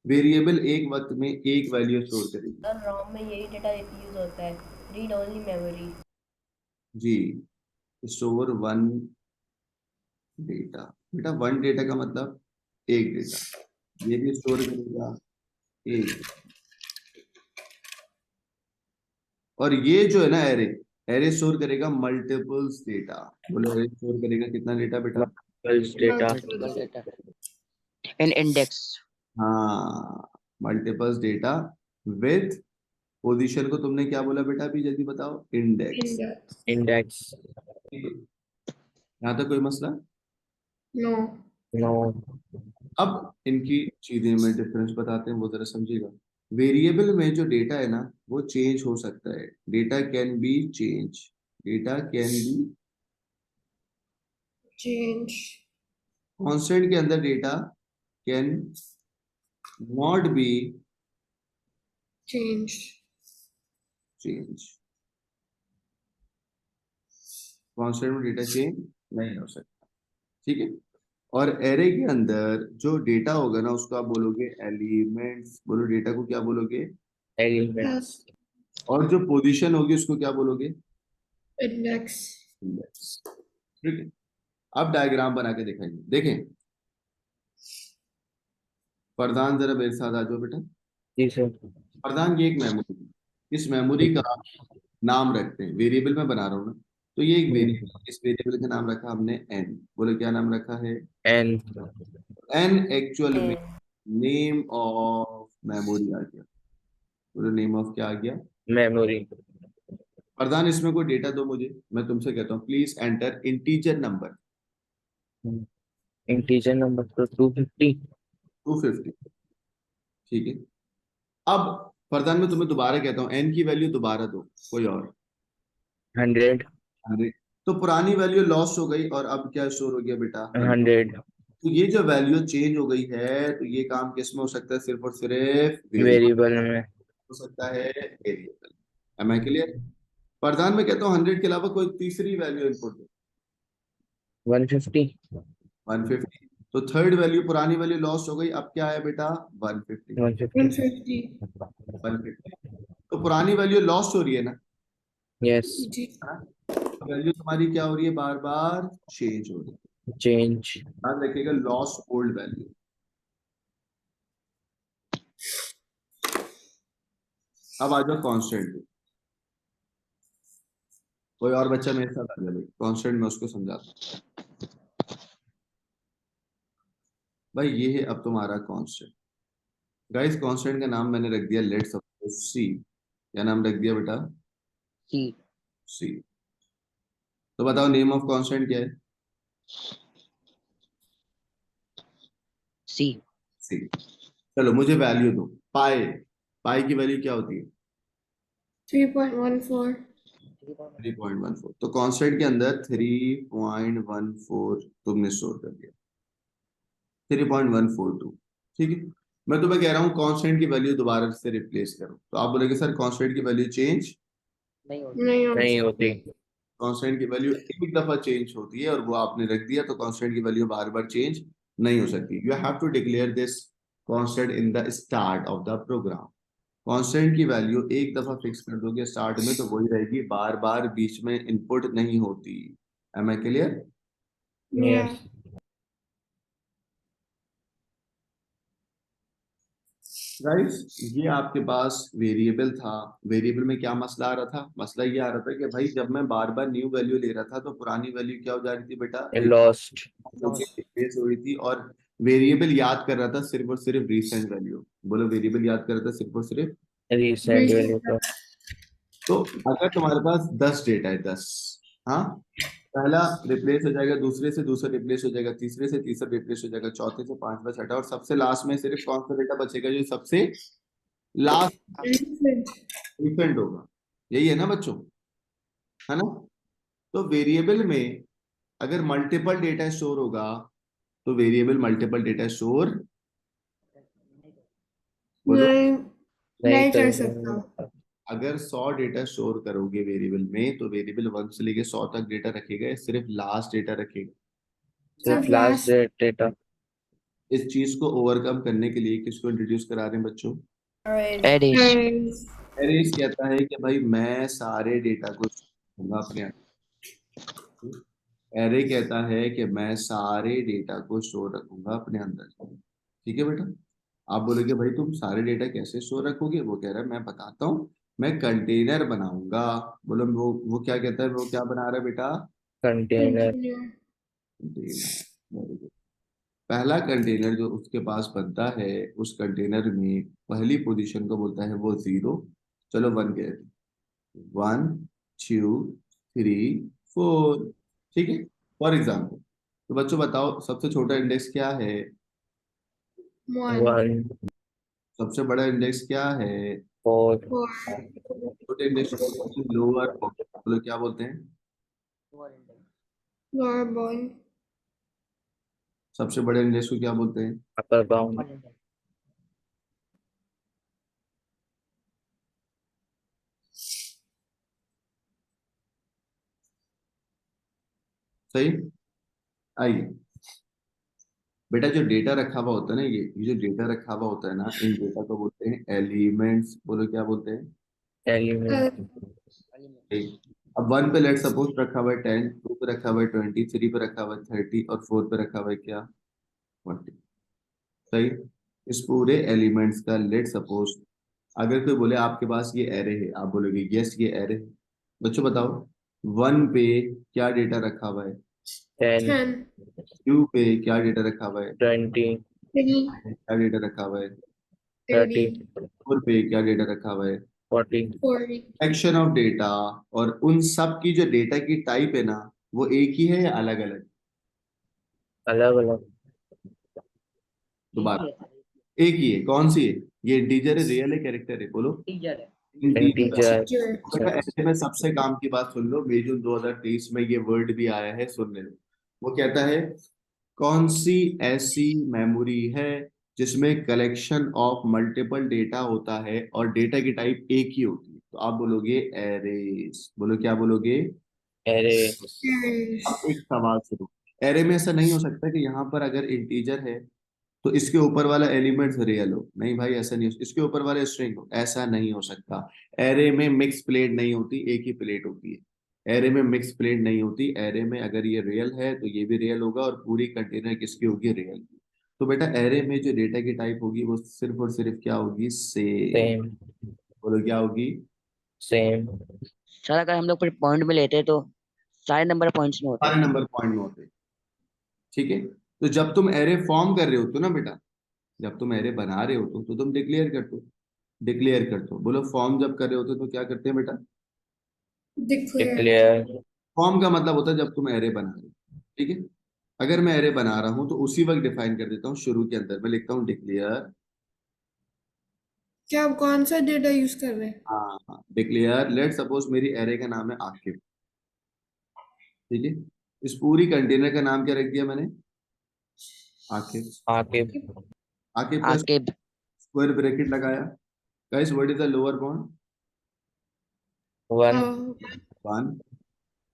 वेरिएबल एक वक्त में एक वैल्यू स्टोर करेगी। सर रॉम में यही डेटा यूज होता है, रीड ओनली मेमोरी। जी, स्टोर वन डेटा। बेटा वन डेटा का मतलब एक डेटा, ये भी स्टोर करेगा एक। और ये जो है ना एरे, एरे स्टोर करेगा मल्टीपल्स डेटा। बोलो एरे स्टोर करेगा कितना डेटा बेटा? Multiples data. मल्टीपल डेटा इन इंडेक्स। हाँ, मल्टीपल्स डेटा विथ पोजीशन को तुमने क्या बोला बेटा? अभी जल्दी बताओ। इंडेक्स। Index. यहाँ तक कोई मसला? नो। No. अब इनकी चीजें में डिफरेंस बताते हैं, वो जरा समझिएगा। वेरिएबल में जो डेटा है ना वो चेंज हो सकता है। Data can be change, data can be change. Constant के अंदर data can not be change. Change. Constant में डेटा चेंज नहीं हो सकता, ठीक है। और एरे के अंदर जो डेटा होगा ना उसको आप बोलोगे एलिमेंट्स। बोलो डेटा को क्या बोलोगे? Elements. और जो पोजीशन होगी उसको क्या बोलोगे? इंडेक्स। इंडेक्स, ठीक है। अब डायग्राम बना के दिखाएंगे, देखें। प्रधान जरा मेरे साथ आ जाओ बेटा। जी सर. प्रधान ये एक मेमोरी है, इस मेमोरी का नाम रखते हैं, वेरिएबल में बना रहा हूँ ना, तो ये एक वेरिएबल, इस वेरिएबल का नाम रखा हमने एन। बोलो क्या नाम रखा है? N. एन एक्चुअल में And नेम ऑफ मेमोरी आ गया। बोलो नेम ऑफ क्या आ गया? Memory. प्रधान इसमें कोई डेटा दो मुझे, मैं तुमसे कहता हूँ please enter integer number. Integer number तो 250. 250, ठीक है। अब प्रधान में तुम्हें दोबारा कहता हूँ एन की वैल्यू दोबारा दो, कोई और। 100. 100। तो पुरानी वैल्यू लॉस्ट हो गई और अब क्या स्टोर हो गया बेटा? 100. तो ये जो वैल्यू चेंज हो गई है, तो ये काम किस में हो सकता है? सिर्फ और सिर्फ वेरिएबल Variable में. हो सकता है, वेरिएबल। Am I clear? प्रधान में कहता हूँ 100 के अलावा कोई तीसरी वैल्यू इनपुट दो। 150. 150। तो थर्ड वैल्यू, पुरानी वैल्यू लॉस्ट हो गई, अब क्या है बेटा? 150। 150. 150। 150। तो पुरानी वैल्यू लॉस्ट हो रही है ना, Yes. जी। वैल्यू तुम्हारी क्या हो रही है? बार बार चेंज हो रही है। Change. याद रखिएगा, लॉस्ट ओल्ड वैल्यू। अब आ जाओ कांस्टेंट पे। कोई और बच्चा मेरे साथ आ जाए, कांस्टेंट में उसको समझाता हूं। भाई ये है अब तुम्हारा कांस्टेंट। गाइस कांस्टेंट का नाम मैंने रख दिया लेट्स सपोज सी। क्या नाम रख दिया बेटा? सी। सी। तो बताओ नेम ऑफ कांस्टेंट क्या है? सी। सी। चलो मुझे वैल्यू दो। पाई, पाई की वैल्यू क्या होती है? 3.14। 3.14। तो कांस्टेंट के अंदर 3.14 तुमने स्टोर कर दिया, 3.142, ठीक है। मैं तुम्हें कह रहा हूँ कांस्टेंट की वैल्यू दोबारा से रिप्लेस करो, तो आप बोलोगे सर कांस्टेंट की वैल्यू चेंज नहीं होती। नहीं होती। नहीं होती. कांस्टेंट की वैल्यू एक दफा चेंज होती है और वो आपने रख दिया, तो कांस्टेंट की वैल्यू बार बार चेंज नहीं हो सकती। You have to declare this constant in the start of the program. Constant की वैल्यू एक दफा फिक्स कर दोगे स्टार्ट में, तो वही रहेगी, बार बार बीच में इनपुट नहीं होती। Am I clear? Yes. Guys ये आपके पास वेरिएबल था। वेरिएबल में क्या मसला आ रहा था? मसला ये आ रहा था कि भाई जब मैं बार बार न्यू वैल्यू ले रहा था तो पुरानी वैल्यू क्या हो जा रही थी बेटा? Lost. रिप्लेस हो रही थी। और वेरिएबल याद कर रहा था सिर्फ और सिर्फ रिसेंट वैल्यू। बोलो वेरिएबल याद कर रहा था सिर्फ और सिर्फ। Recent value तो. तो अगर तुम्हारे पास 10 डेटा है, 10, हाँ, पहला रिप्लेस हो जाएगा दूसरे से, दूसरा रिप्लेस हो जाएगा तीसरे से, तीसरा रिप्लेस हो जाएगा चौथे से, पांचवा, छठा, और सबसे लास्ट में सिर्फ कौन सा डेटा बचेगा? जो सबसे लास्ट रिसेंट होगा। यही है ना बच्चों, है ना? तो वेरिएबल में अगर मल्टीपल डेटा स्टोर होगा तो वेरिएबल मल्टीपल डेटा स्टोर बोलो नहीं नहीं कर नहीं सकता। अगर 100 डेटा स्टोर करोगे वेरिएबल में, तो वेरिएबल 1 से लेके 100 तक डेटा रखेगा या सिर्फ लास्ट डेटा रखेगा? सिर्फ सिर्फ लास्ट लास्ट। डेटा. इस चीज को ओवरकम करने के लिए किसको इंट्रोड्यूस करा रहे हैं बच्चों? Alright. एडिस। एरेस कहता है कि भाई मैं सारे डेटा को रखूंगा अपने अंदर। एरे कहता है कि मैं सारे डेटा को स्टोर रखूंगा अपने अंदर, ठीक है बेटा? आप बोलोगे भाई तुम सारे डेटा कैसे स्टोर रखोगे? वो कह रहा है मैं बताता हूँ। मैं कंटेनर बनाऊंगा। बोलो वो क्या कहता है, वो क्या बना रहा है बेटा? container, Container. Container. Very good. पहला कंटेनर जो उसके पास बनता है, उस कंटेनर में पहली पोजीशन को बोलता है वो 0। चलो 1 कह दे। 1 2 3 4। ठीक है, फॉर एग्जाम्पल। तो बच्चों बताओ सबसे छोटा इंडेक्स क्या है? 1, 1, सबसे बड़ा इंडेक्स क्या है? 4, 4, छोटे इंडेक्स को बोलते हैं लोअर बाउंड। बोलो क्या बोलते हैं? lower bound. सबसे बड़े इंडेक्स को क्या बोलते हैं? upper bound, सही। आइए बेटा, जो डेटा रखा हुआ होता है ना, ये जो डेटा रखा हुआ होता है ना, इन डेटा को बोलते हैं एलिमेंट्स। बोलो क्या बोलते हैं? element, ठीक। अब 1 पे लेट सपोज रखा हुआ है 10, 2 पे रखा हुआ है 20, 3 पे रखा हुआ है 30 और 4 पे रखा हुआ है क्या? 40। सही। इस पूरे एलिमेंट्स का लेट सपोज अगर कोई बोले आपके पास ये एरे है, आप बोलोगे यस ये एरे है। बच्चों बताओ 1 पे क्या डेटा रखा हुआ है? 10, 10, 2 पे क्या डेटा रखा हुआ है? 20, 3, क्या डेटा रखा हुआ है? 30, 30, 4 पे क्या डेटा रखा हुआ है? 40, 40. Section of data. और उन सब की जो डेटा की टाइप है ना, वो एक ही है या अलग अलग? अलग अलग, दोबारा, एक ही है। कौन सी है? ये इंटीजर है, रियल है, कैरेक्टर है? बोलो। टीचर है। इंटीजर। integer, Integer. बेटा ऐसे में सबसे काम की बात सुन लो, मई जून 2023 में ये वर्ड भी आया है, सुन ले लो। वो कहता है कौन सी ऐसी मेमोरी है जिसमें कलेक्शन ऑफ मल्टीपल डेटा होता है और डेटा की टाइप एक ही होती है? तो आप बोलोगे एरेस। बोलो क्या बोलोगे? array, Arrays. अब एक सवाल सुनो। एरे में ऐसा नहीं हो सकता कि यहाँ पर अगर इंटीजर है तो इसके ऊपर वाला एलिमेंट्स रियल हो। नहीं भाई, ऐसा नहीं हो। इसके ऊपर वाला स्ट्रिंग हो, ऐसा नहीं हो सकता। एरे में मिक्स प्लेट नहीं होती, एक ही प्लेट होती है। एरे में मिक्स प्लेट नहीं होती। एरे में अगर ये रियल है तो ये भी रियल होगा, और पूरी कंटेनर किसकी होगी? रियल की। तो बेटा एरे में जो डेटा की टाइप होगी वो सिर्फ और सिर्फ क्या होगी? सेम। same, बोलो क्या होगी? same, सर अगर हम लोग फिर पॉइंट में लेते तो सारे नंबर पॉइंट्स में होते। सारे नंबर पॉइंट में होते। ठीक है। तो जब तुम एरे फॉर्म कर रहे हो तो ना बेटा, जब तुम एरे बना रहे हो तो तुम डिक्लेयर करते हो। डिक्लेयर करते हो। बोलो फॉर्म जब कर रहे होते तो क्या करते हैं बेटा? Declare. declare, फॉर्म का मतलब होता है जब तुम एरे बना रहे हो। ठीक है। अगर मैं एरे बना रहा हूं तो उसी वक्त डिफाइन कर देता हूँ। शुरू के अंदर मैं लिखता हूँ डिक्लेयर। क्या आप कौन सा डेटा यूज कर रहे हैं? हाँ, डिक्लेयर लेट सपोज मेरी एरे का नाम है आकिब। ठीक है। इस पूरी कंटेनर का नाम क्या रख दिया मैंने? आकिब। आके, आकिब का आके स्क्वायर ब्रैकेट लगाया। Guys what is the lower bound? 1, 1।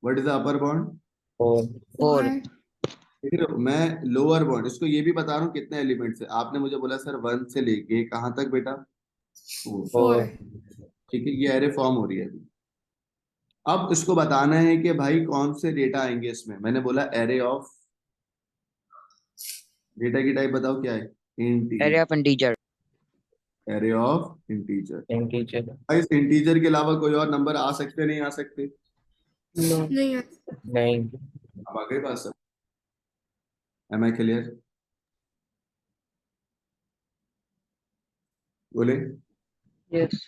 What is the upper bound? 4, 4। 4. ठीक है। मैं लोअर बाउंड इसको ये भी बता रहा हूँ कितने एलिमेंट्स है। आपने मुझे बोला सर 1 से लेके कहाँ तक बेटा? 4। 4, 4. ठीक है, ये एरे फॉर्म हो रही है अभी। अब इसको बताना है कि भाई कौन से डेटा आएंगे इसमें। मैंने बोला एरे ऑफ। डेटा की टाइप बताओ क्या है? Array integer. Of integer. Array of integer. integer, इस इंटीजर के अलावा कोई और नंबर आ सकते नहीं आ सकते? नहीं आता. नहीं, अब आ गई बात सब। Am I clear? बोले। यस।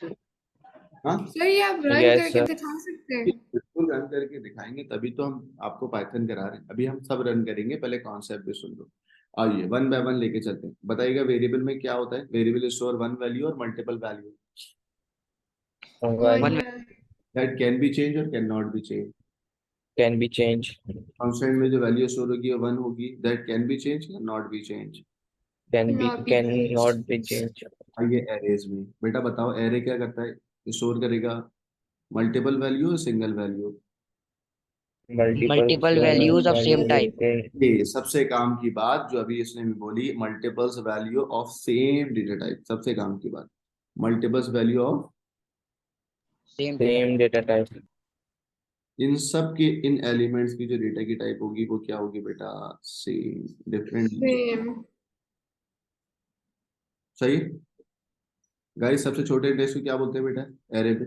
हाँ, सर ये आप रन yes करके sir, दिखा सकते हैं? बिल्कुल रन करके दिखाएंगे, तभी तो हम आपको पाइथन करा रहे हैं। अभी हम सब रन करेंगे, पहले कॉन्सेप्ट भी सुन लो। आइए वन बाय वन लेके चलते हैं। बताइएगा वेरिएबल में क्या होता है? वेरिएबल स्टोर वन वैल्यू और multiple value 1 one that can be change और can not be change. can be changed, constant में जो वैल्यू स्टोर होगी वो वन होगी। That can be change, can not be change. Cannot be changed. cannot be changed, आइए arrays में बेटा बताओ एरे क्या करता है? स्टोर करेगा मल्टीपल वैल्यू और single value. multiple multiple values of same value, type. ये सबसे काम की बात जो अभी इसने भी बोली, multiples value of same data type. सबसे काम की बात, multiples value of. Same same data type, इन सब के इन एलिमेंट्स की जो डेटा की टाइप होगी वो क्या होगी बेटा? सेम। डिफरेंट। Same. सही। गाइस सबसे छोटे इंडेक्स को क्या बोलते हैं बेटा एरे पे?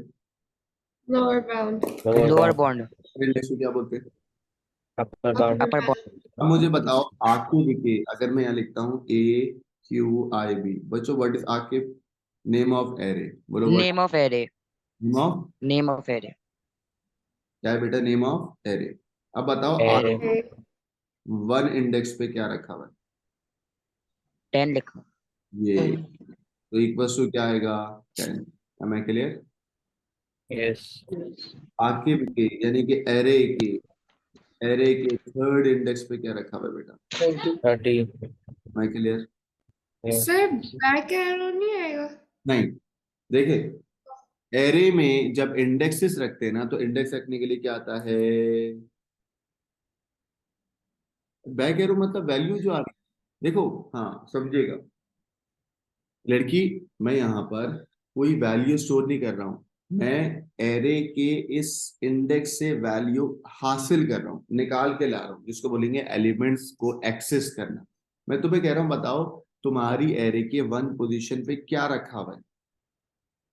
lower bound, lower lower bound, bond, index को क्या बोलते हैं? upper upper bound, अपर bound, अब मुझे बताओ आके लिखे, अगर मैं यहाँ लिखता हूँ AQIB, बच्चों व्हाट इज आके? नेम ऑफ एरे, बोलो what? Name of array, name of, name of array, क्या है बेटा? Name of array. अब बताओ array, array, वन इंडेक्स पे क्या रखा हुआ है? 10 लिखो। ये तो इक्वल्स टू क्या आएगा? 10। am I clear? yes, Aqib के यानी कि एरे के थर्ड इंडेक्स पे क्या रखा हुआ है बेटा? 30, am I clear? yes, sir back arrow नहीं आएगा? नहीं, देखिए एरे में जब इंडेक्सेस रखते हैं ना, तो इंडेक्स रखने के लिए क्या आता है? बैक एरो मतलब वैल्यू जो आ रही है। देखो, हाँ समझिएगा लड़की, मैं यहाँ पर कोई वैल्यू स्टोर नहीं कर रहा हूँ, मैं एरे के इस इंडेक्स से वैल्यू हासिल कर रहा हूँ, निकाल के ला रहा हूँ, जिसको बोलेंगे एलिमेंट्स को एक्सेस करना। मैं तुम्हें कह रहा हूँ बताओ तुम्हारी एरे के वन पोजीशन पे क्या रखा हुआ है,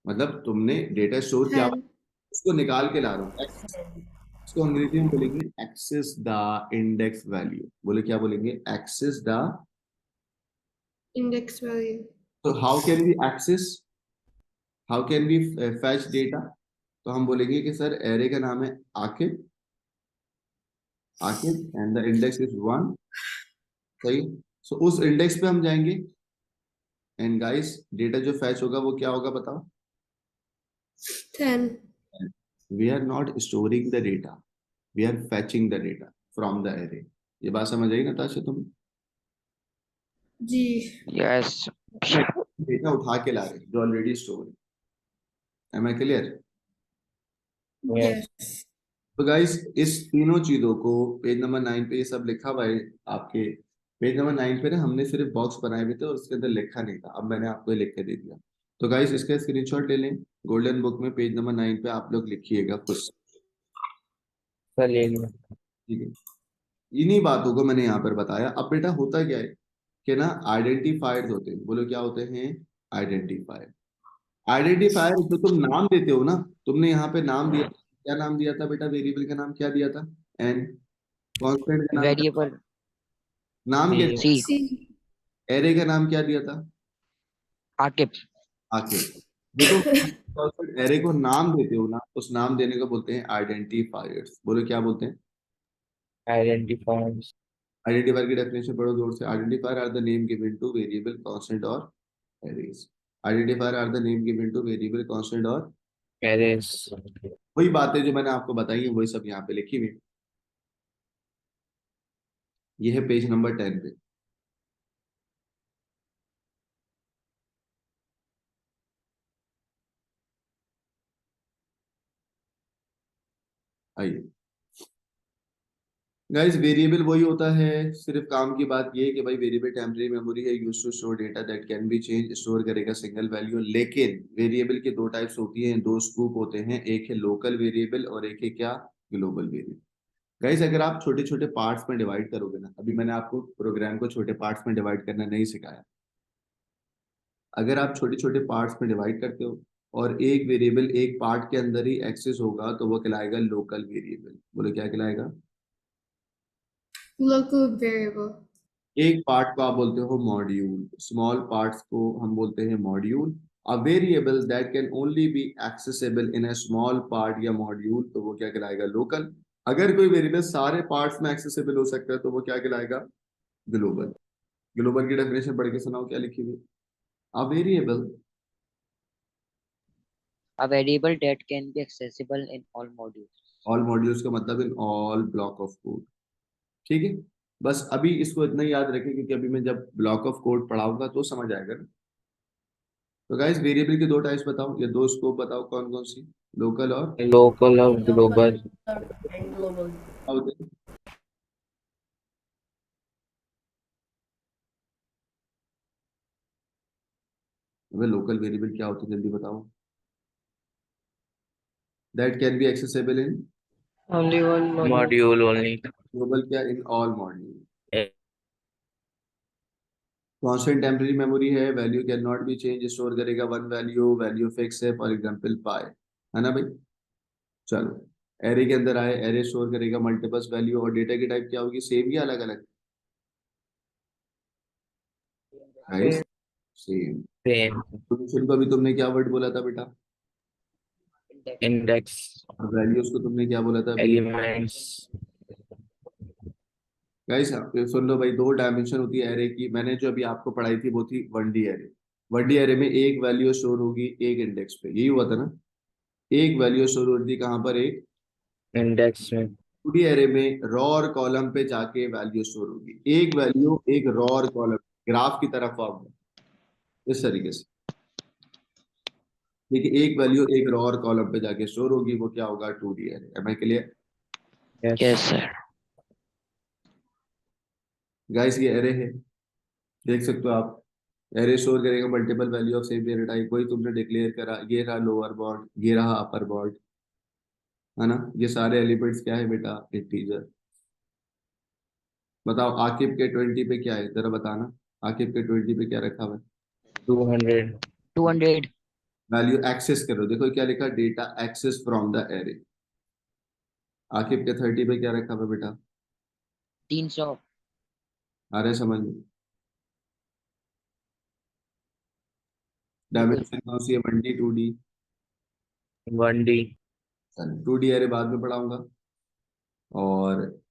मतलब तुमने डेटा स्टोर किया हुआ 10 है, उसको निकाल के ला रहा हूँ। इसको अंग्रेजी में बोलेंगे एक्सेस द इंडेक्स वैल्यू। बोले क्या बोलेंगे? Access the. index value, तो how can we access, how can we fetch data? तो हम बोलेंगे कि सर एरे का नाम है Aqib, Aqib and the index is 1। सही। सो उस इंडेक्स पे हम जाएंगे एंड गाइस डेटा जो फैच होगा वो क्या होगा बताओ? 10, we are not storing the data, we are fetching the data from the array. ये बात समझ आई नाताशा तुम्हें? जी, यस, डेटा उठा के ला रहे हैं जो ऑलरेडी स्टोर है। Am I clear? yes, yes, तो गाइस इस तीनों चीजों को पेज नंबर 9 पे ये सब लिखा हुआ है आपके। पेज नंबर 9 पे ना हमने सिर्फ बॉक्स बनाए हुए थे और उसके अंदर लिखा नहीं था, अब मैंने आपको ये लिख के दे दिया। तो गाइस इसका स्क्रीनशॉट ले लें, गोल्डन बुक में पेज नंबर 9 पे आप लोग लिखिएगा खुद से, सर ले लिया, ठीक है? इन्हीं बातों को मैंने यहाँ पर बताया। अब बेटा होता क्या है कि ना आइडेंटिफायर्स होते हैं, बोलो क्या होते हैं? आइडेंटिफायर। आइडेंटिफायर जो तुम नाम देते हो ना, तुमने यहाँ पे नाम दिया, क्या नाम दिया था बेटा? वेरिएबल का नाम क्या दिया था? एन। कांस्टेंट का नाम क्या? वेरिएबल नाम क्या? सी, C, एरे का नाम क्या दिया था? आकिब, आके। जो तुम एरे को नाम देते हो ना, उस नाम देने को बोलते हैं आइडेंटिफायर्स। बोलो क्या बोलते हैं? identifiers, आइडेंटिफायर की डेफिनेशन पढ़ो जोर से। Identifier are the name given to variable, constant और arrays. Identifier are the name given to variable, constant और arrays, वही बातें जो मैंने आपको बताई है वही सब यहाँ पे लिखी हुई है। ये है पेज नंबर 10 पे। आइए गाइस, वेरिएबल वही होता है, सिर्फ काम की बात ये है कि भाई वेरिएबल टेम्परेरी मेमोरी है, used to store data that can be change, store करेगा सिंगल वैल्यू। लेकिन वेरिएबल के दो टाइप्स होती हैं, दो स्कूप होते हैं, एक है लोकल वेरिएबल और एक है क्या? Global variable. गाइस अगर आप छोटे छोटे पार्ट्स में डिवाइड करोगे ना, अभी मैंने आपको प्रोग्राम को छोटे पार्ट्स में डिवाइड करना नहीं सिखाया, अगर आप छोटे छोटे पार्ट्स में डिवाइड करते हो और एक वेरिएबल एक पार्ट के अंदर ही एक्सेस होगा तो वो कहलाएगा लोकल वेरिएबल। बोलो क्या कहलाएगा? local variable, एक पार्ट को आप बोलते हो मॉड्यूल, स्मॉल पार्ट्स को हम बोलते हैं module. A variable that can only B accessible in a small part या मॉड्यूल, तो वो क्या कहलाएगा? लोकल। अगर कोई वेरिएबल सारे पार्ट्स में एक्सेसिबल हो सकता है तो वो क्या कहलाएगा? ग्लोबल। ग्लोबल की डेफिनेशन पढ़ के सुनाओ क्या लिखी हुई? A variable, a variable that can be accessible in all modules. All modules का मतलब in all block of code, ठीक है? बस अभी इसको इतना याद रखें क्योंकि अभी मैं जब ब्लॉक ऑफ कोड पढ़ाऊंगा तो समझ आएगा ना। तो गाइस वेरिएबल के दो टाइप्स बताओ या दो स्कोप बताओ, कौन कौन सी? लोकल और local or global, and global. क्या होते हैं? अबे लोकल वेरिएबल क्या होते हैं जल्दी बताओ? That can be accessible in only one module only, global, क्या? In all module. Eh, constant temporary memory है, value can not be change, store करेगा वन वैल्यू, वैल्यू फिक्स है, फॉर एग्जांपल पाई, है ना भाई? चलो, एरे के अंदर आए, एरे स्टोर करेगा मल्टीपल्स वैल्यू, और डेटा की टाइप क्या होगी, सेम या अलग अलग? Guys same. same पोजीशन को भी तुमने क्या वर्ड बोला था बेटा, index और वैल्यूज को तुमने क्या बोला था अभी? elements गाइस सुन लो भाई, दो डायमेंशन होती है एरे की। मैंने जो अभी आपको पढ़ाई थी वो थी 1D एरे। 1D एरे में एक वैल्यू स्टोर होगी एक इंडेक्स पे, यही हुआ था ना? एक वैल्यू स्टोर होती है कहाँ पर, एक। index में 2D एरे में रॉ और कॉलम पे जाके वैल्यू स्टोर होगी, एक वैल्यू एक रॉ और कॉलम, ग्राफ की तरफ फॉर्म इस तरीके से। देखिए एक वैल्यू एक रॉ और कॉलम पे जाके स्टोर होगी, वो क्या होगा, 2D array. Am I clear? yes yes sir. Guys ये एरे है, देख सकते हो आप। एरे स्टोर करेगा multiple value of same data type, कोई तुमने डिक्लेयर करा, ये रहा लोअर बॉर्ड, ये रहा अपर बॉर्ड, है ना? ये सारे एलिमेंट्स क्या है बेटा, इंटीजर। बताओ आकिब के 20 पे क्या है, जरा बताना। आकिब के 20 पे क्या रखा हुआ है? 200 200 वैल्यू एक्सेस करो, देखो क्या लिखा, data access from the array. Aqib के 30 पे क्या रखा हुआ है बेटा? 300 आ रहे समझ में? बिल्कुल। डायमेंशन कौन सी है, 1D 2D? 1D 2D array बाद में पढ़ाऊंगा। और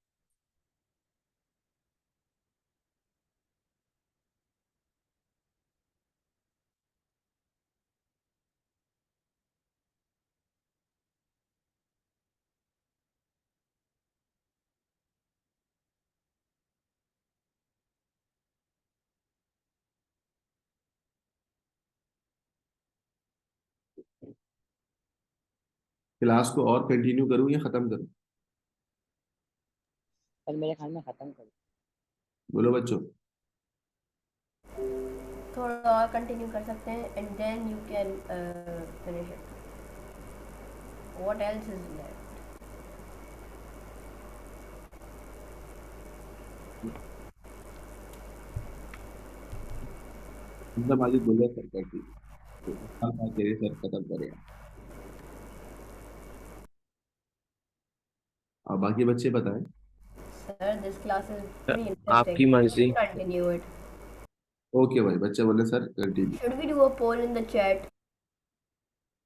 क्लास को और कंटिन्यू करूं या खत्म करूं? पर मेरे ख्याल में खत्म कर। बोलो बच्चों। थोड़ा और कंटिन्यू कर सकते हैं and then you can finish it. What else is left? मतलब आज बोला सर का कि तेरे सर खत्म करेगा। और बाकी बच्चे बताएं। Sir this class is pretty आपकी interesting. मर्जी Continue it. ओके भाई, बच्चे बोले sir continue. Should we do a poll in the chat?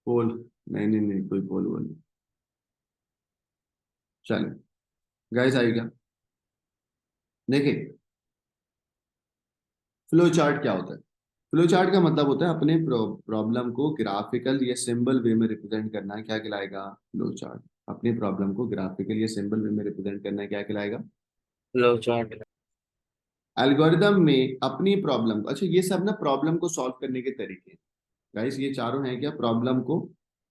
पोल? नहीं नहीं नहीं, कोई पोल वोल नहीं। चलो गाइस आएगा, देखिए फ्लो चार्ट क्या होता है। फ्लो चार्ट का मतलब होता है अपने प्रॉब्लम को ग्राफिकल या सिंबल वे में रिप्रेजेंट करना है, क्या कहलाएगा, फ्लो चार्ट। अपनी प्रॉब्लम को ग्राफिकल या सिंबल वे में रिप्रेजेंट करना है, क्या कहलाएगा, फ्लो चार्ट एल्गोरिदम में अपनी प्रॉब्लम को। अच्छा ये सब ना प्रॉब्लम को सॉल्व करने के तरीके, गाइस ये चारों हैं क्या, प्रॉब्लम को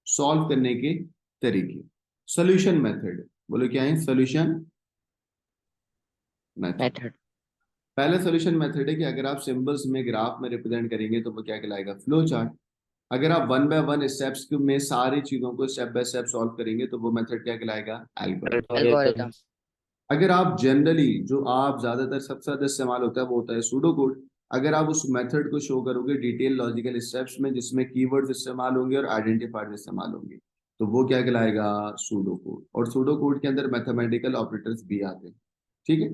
सॉल्व करने के तरीके। सॉल्यूशन मेथड, बोलो क्या है, सॉल्यूशन मेथड। मेथड। पहला सॉल्यूशन मेथड है कि अगर आप सिंबल्स में ग्राफ में रिप्रेजेंट करेंगे तो वो क्या कहलाएगा, फ्लो चार्ट। अगर आप वन बाय वन स्टेप्स में सारी चीजों को स्टेप बाय स्टेप सॉल्व करेंगे तो वो मेथड क्या कहलाएगा, एल्गोरिथम। Algorithm algorithm. अगर आप जनरली, जो आप ज्यादातर सबसे ज्यादा इस्तेमाल होता है वो होता है सूडो कोड। अगर आप उस मेथड को शो करोगे डिटेल लॉजिकल स्टेप्स में, जिसमें कीवर्ड्स इस्तेमाल होंगे और आइडेंटिफायर्स इस्तेमाल होंगे, तो वो क्या कहलाएगा, सूडो कोड। और सूडो कोड के अंदर मैथमेटिकल ऑपरेटर्स भी आते हैं, ठीक है।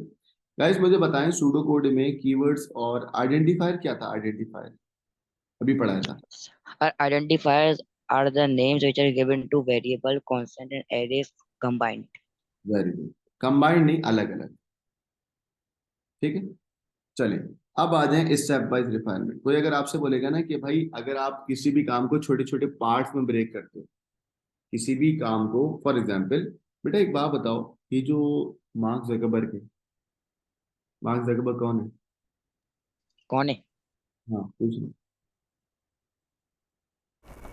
गाइस मुझे बताएं, सूडो कोड में कीवर्ड्स और आइडेंटिफायर क्या था, आइडेंटिफायर अभी पढ़ाया था। Identifiers are the names which are given to variable, constant and arrays combined. Very good, combined नहीं, अलग अलग, ठीक है। चलिए अब आ जाए स्टेप वाइज रिफाइनमेंट। कोई अगर आपसे बोलेगा ना कि भाई अगर आप किसी भी काम को छोटे छोटे पार्ट्स में ब्रेक करते हो, किसी भी काम को, फॉर एग्जांपल बेटा एक बात बताओ, ये जो मार्क जकरबर्ग है, मार्क जकरबर्ग कौन है? कौन है? हाँ पूछ लो।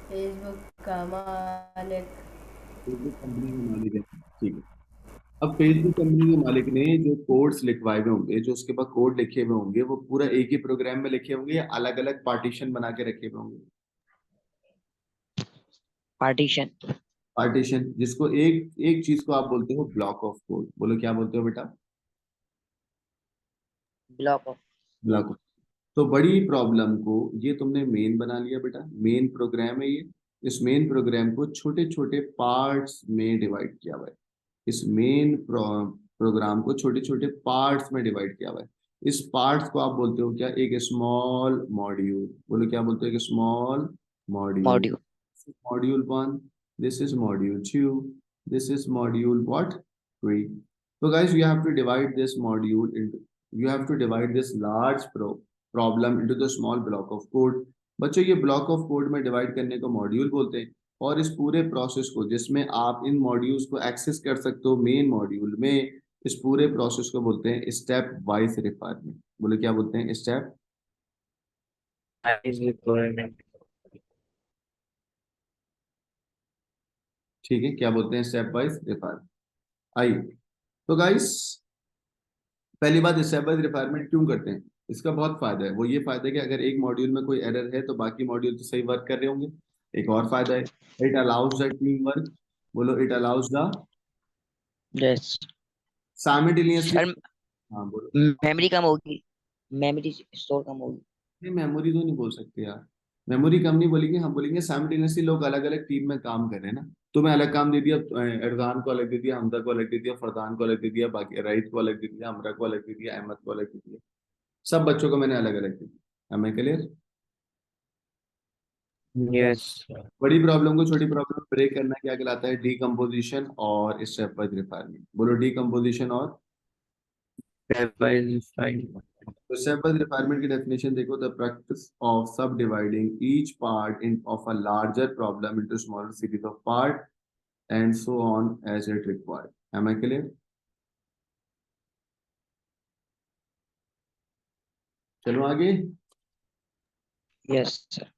फेसबुक का मालिक। फेसबुक कंपनी के मालिक है, ठीक है। अब फेसबुक कंपनी के मालिक ने जो कोड्स लिखवाए हुए होंगे, जो उसके पास कोड लिखे हुए होंगे, वो पूरा एक ही प्रोग्राम में लिखे होंगे या अलग अलग पार्टीशन बना के रखे हुए होंगे? पार्टीशन। पार्टीशन, जिसको एक एक चीज को आप बोलते हो ब्लॉक ऑफ कोड, बोलो क्या बोलते हो बेटा, ब्लॉक ऑफ। ब्लॉक। तो बड़ी प्रॉब्लम को ये तुमने मेन बना लिया बेटा, मेन प्रोग्राम है ये। इस मेन प्रोग्राम को छोटे छोटे पार्ट्स में डिवाइड किया हुआ है। इस मेन प्रोग्राम को छोटे छोटे पार्ट्स में डिवाइड किया हुआ है। इस पार्ट्स को आप बोलते हो क्या? एक स्मॉल मॉड्यूल। बोलो क्या बोलते हो? एक small module. Module. Module 1, this is module 2, this is module what? 3. So guys, you have to divide this module into, you have to divide this large problem into the small block of code. बच्चों ये block of code में divide करने को module बोलते हैं, और इस पूरे प्रोसेस को जिसमें आप इन मॉड्यूल्स को एक्सेस कर सकते हो मेन मॉड्यूल में, इस पूरे प्रोसेस को बोलते हैं स्टेप वाइज रिक्वायरमेंट। बोले क्या बोलते हैं? Step Is requirement. ठीक है, क्या बोलते हैं? Step wise requirement. आइए, तो गाइस पहली बात, स्टेप वाइज रिक्वायरमेंट क्यों करते हैं? इसका बहुत फायदा है। वो ये फायदा है कि अगर एक मॉड्यूल में कोई एरर है तो बाकी मॉड्यूल तो सही वर्क कर रहे होंगे। एक और फायदा है, it allows the team work. बोलो, it allows the yes simultaneously. Sir, हाँ बोलो। मेमोरी कम होगी, मेमोरी स्टोर कम होगी। नहीं, मेमोरी तो नहीं बोल सकते यार, मेमोरी कम नहीं बोलेंगे, हम बोलेंगे साइमल्टेनियसली लोग अलग अलग टीम में काम कर रहे हैं ना। तुम्हें अलग काम दे दिया, इरफान को अलग दे दिया, हमजा को अलग दे दिया, फरदान को अलग दे दिया, बाकी राइत को अलग दे दिया, हमरा को अलग दे दिया, अहमद को अलग दे दिया, सब बच्चों को मैंने अलग अलग दे दिया। Am I clear? Yes. बड़ी प्रॉब्लम को छोटी प्रॉब्लम में ब्रेक करना क्या कहलाता है? डीकम्पोजिशन और स्टेप वाइज रिक्वायरमेंट। बोलो, डीकम्पोजिशन और Step wise refinement. तो स्टेप वाइज रिक्वायरमेंट की डेफिनेशन देखो, the practice of subdividing each part in of a larger problem into smaller series of part and so on as it required. Am I clear? चलो आगे। Yes sir.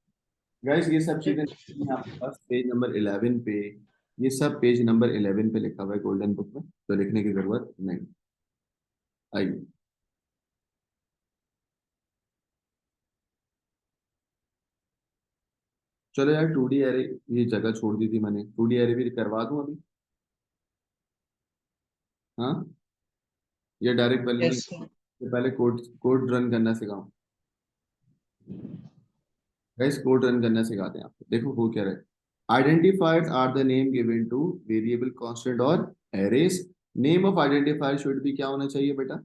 Guys ये सब चीजें आपके पास page number 11 पे, ये सब page number 11 पे लिखा हुआ है गोल्डन बुक में, तो लिखने की जरूरत नहीं। आइए, चलो यार 2D एरे ये जगह छोड़ दी थी मैंने, 2D एरे भी करवा दूं अभी? हाँ, ये डायरेक्ट पहले Yes, sir. पहले कोड कोड रन करना सिखाऊं? गाइस कोड रन करना सिखाते हैं आपको। देखो हो क्या रहा है, identifiers are the name given to variable, constant और arrays. Name of identifier should भी क्या होना चाहिए बेटा?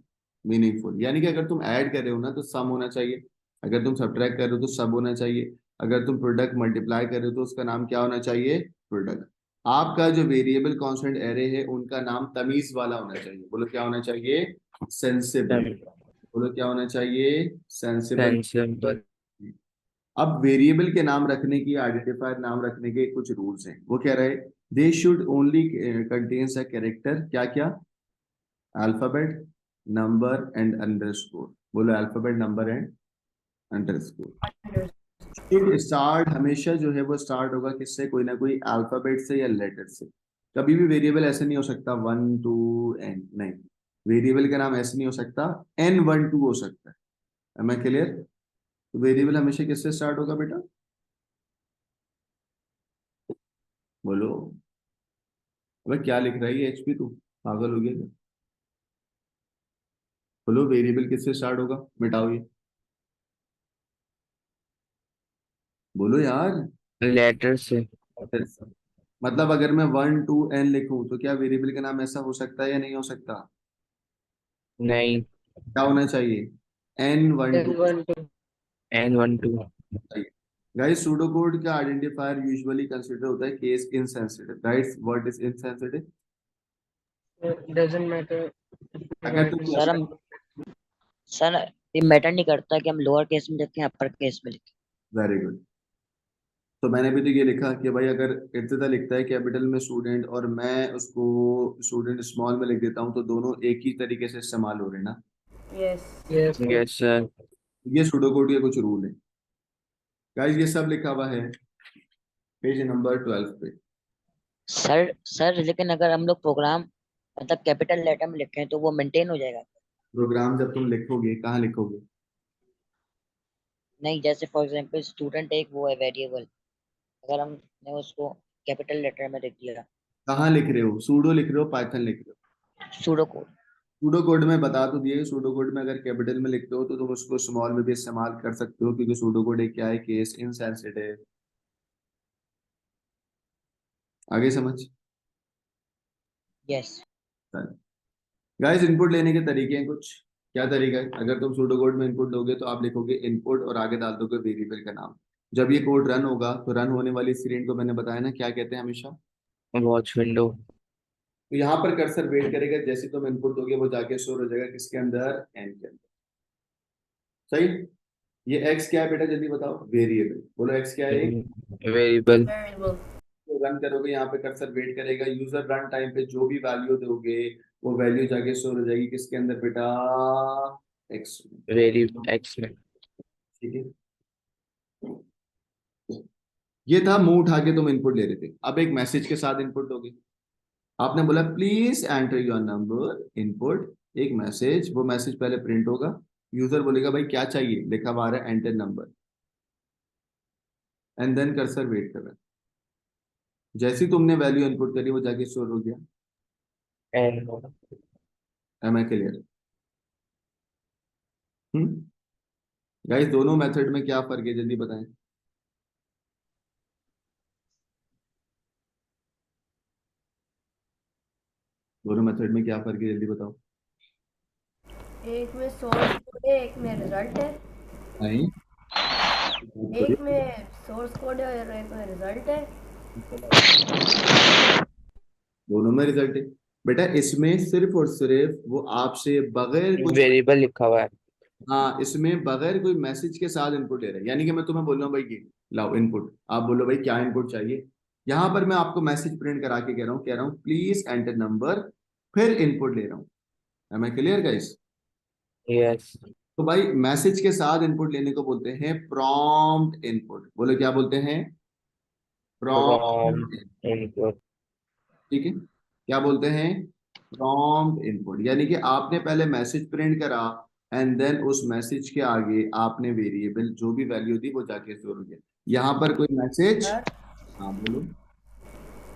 मीनिंगफुल। यानी कि अगर तुम ऐड कर रहे हो ना तो सम होना चाहिए, अगर तुम सब्ट्रैक्ट कर रहे हो तो सब होना चाहिए, अगर तुम प्रोडक्ट मल्टीप्लाई कर रहे हो तो उसका नाम क्या होना चाहिए? प्रोडक्ट। आपका जो वेरिएबल कांस्टेंट एरे है उनका नाम तमीज वाला होना चाहिए। बोलो क्या होना चाहिए? सेंसिबल। बोलो क्या होना चाहिए? सेंसिबल। Sensible. अब वेरिएबल के नाम रखने की, आइडेंटिफायर नाम रखने के कुछ रूल्स हैं। वो क्या रहे? They should only contains a character. क्या क्या? Alphabet, number and underscore. बोलो alphabet, number and underscore. Should start, हमेशा जो है वो स्टार्ट होगा किससे? कोई ना कोई अल्फाबेट से या लेटर से। कभी भी वेरिएबल ऐसे नहीं हो सकता 1 2 n, नहीं, वेरिएबल का नाम ऐसे नहीं हो सकता, n 1 2 हो सकता है। Am I clear? तो वेरिएबल हमेशा किससे स्टार्ट होगा बेटा? बोलो, अबे क्या लिख रहा है ये HP, तू पागल हो गया क्या? बोलो वेरिएबल किससे स्टार्ट होगा? मिटाओ ये, बोलो यार। Letter से. मतलब अगर मैं 1 2 n लिखूं तो क्या वेरिएबल का नाम ऐसा हो सकता है या नहीं हो सकता? नहीं. क्या होना चाहिए? n 1 2। N12. Guys pseudo code का आइडेंटिफायर यूजुअली कंसीडर होता है case insensitive. Guys what is insensitive? Doesn't matter. अगर तुम सर हम सर ये मैटर नहीं करता कि हम लोअर केस में लिखें अपर केस में लिखें। Very good. तो मैंने भी तो ये लिखा कि भाई अगर इर्तिदा लिखता है कैपिटल में स्टूडेंट और मैं उसको स्टूडेंट स्मॉल में लिख देता हूँ तो दोनों एक ही तरीके से इस्तेमाल हो रहे हैं ना। Yes. Yes, sir. ये सूडो कोड के कुछ रूल है गाइस, ये सब लिखा हुआ है पेज नंबर 12 पे। सर लेकिन अगर हम लोग प्रोग्राम मतलब कैपिटल लेटर में लिखें तो वो मेंटेन हो जाएगा? प्रोग्राम जब तुम लिखोगे कहाँ लिखोगे? नहीं, जैसे फॉर एग्जांपल स्टूडेंट एक वो है वेरिएबल, अगर हमने उसको कैपिटल लेटर में लिख दिया। कहाँ लिख रहे हो? सूडो लिख रहे हो, पाइथन लिख रहे हो? Pseudo code. सूडो कोड में बता तो दिए, सूडो कोड में अगर कैपिटल में लिखते हो तो तुम उसको स्मॉल में भी इस्तेमाल कर सकते हो, क्योंकि सूडो कोड एक क्या है? Case insensitive. आगे समझ। यस गाइस इनपुट लेने के तरीके हैं कुछ। क्या तरीका है? अगर तुम सूडो कोड में इनपुट दोगे तो आप लिखोगे इनपुट और आगे डाल दोगे वेरिएबल का नाम। जब ये कोड रन होगा तो रन होने वाली स्क्रीन को मैंने बताया ना क्या कहते हैं हमेशा। Watch window. तो यहाँ पर कर्सर वेट करेगा, जैसे तुम इनपुट दोगे वो जाके स्टोर हो जाएगा किसके अंदर, एन के अंदर। सही। ये एक्स क्या है बेटा जल्दी बताओ, वेरिएबल। बोलो एक्स क्या है? वेरिएबल। वेरिएबल। तो रन करोगे यहाँ पे कर्सर वेट करेगा, यूजर रन टाइम पे जो भी वैल्यू दोगे वो वैल्यू जाके स्टोर हो जाएगी किसके अंदर बेटा, एक्स। वेरी एक्स में। ठीक है। ये था मुंह उठा के तुम इनपुट ले रहे थे। अब एक मैसेज के साथ इनपुट दोगे। आपने बोला please enter your number input, एक मैसेज, वो मैसेज पहले प्रिंट होगा। यूजर बोलेगा भाई क्या चाहिए, लिखा हुआ आ रहा है enter number, and then cursor wait कर रहा है। जैसे ही तुमने वैल्यू इनपुट करी वो जाके स्टोर हो गया। And am I clear? Guys दोनों मेथड में क्या फर्क है जल्दी बताएं। दोनों मेथड में क्या फर्क है जल्दी बताओ। एक में सोर्स कोड है, एक में रिजल्ट है। नहीं, एक में सोर्स कोड है और एक में रिजल्ट है। दोनों में रिजल्ट है बेटा। इसमें सिर्फ और सिर्फ वो आपसे बगैर कुछ, वेरिएबल लिखा हुआ है। हाँ इसमें बगैर कोई मैसेज के साथ इनपुट ले रहा है। यानी कि मैं तुम्हें बोल रहा हूँ भाई ये लाओ इनपुट, आप बोलो भाई क्या इनपुट चाहिए। यहाँ पर मैं आपको मैसेज प्रिंट करा के कह रहा हूँ प्लीज एंटर नंबर, फिर इनपुट ले रहा हूँ। Am I clear guys? Yes. तो भाई मैसेज के साथ इनपुट लेने को बोलते हैं प्रॉम्प्ट इनपुट। बोलो क्या बोलते हैं, फ्रॉम प्रॉम्प्ट। इनपुट। ठीक है, क्या बोलते हैं, प्रॉम्प्ट इनपुट। यानी कि आपने पहले मैसेज प्रिंट करा एंड देन उस मैसेज के आगे आपने वेरिएबल जो भी वैल्यू दी वो जाके स्टोर हो गया। यहाँ पर कोई मैसेज, सर हाँ बोलो।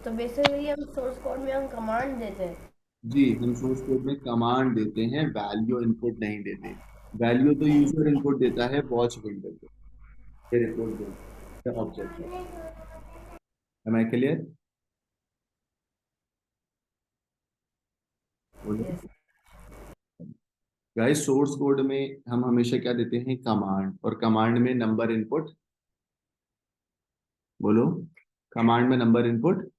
तो बेसिकली हम सोर्स कोड में हम कमांड देते हैं। जी हम सोर्स कोड में कमांड देते हैं, वैल्यू इनपुट नहीं देते। वैल्यू तो यूजर इनपुट देता है वॉच विंडो पे, फिर इनपुट देता है ऑब्जेक्ट। Am I clear? बोलो। यस। गाइस सोर्स कोड में हम हमेशा क्या देते हैं, कमांड, और कमांड में नंबर इनपुट। बोलो, कमांड में नंबर इनपुट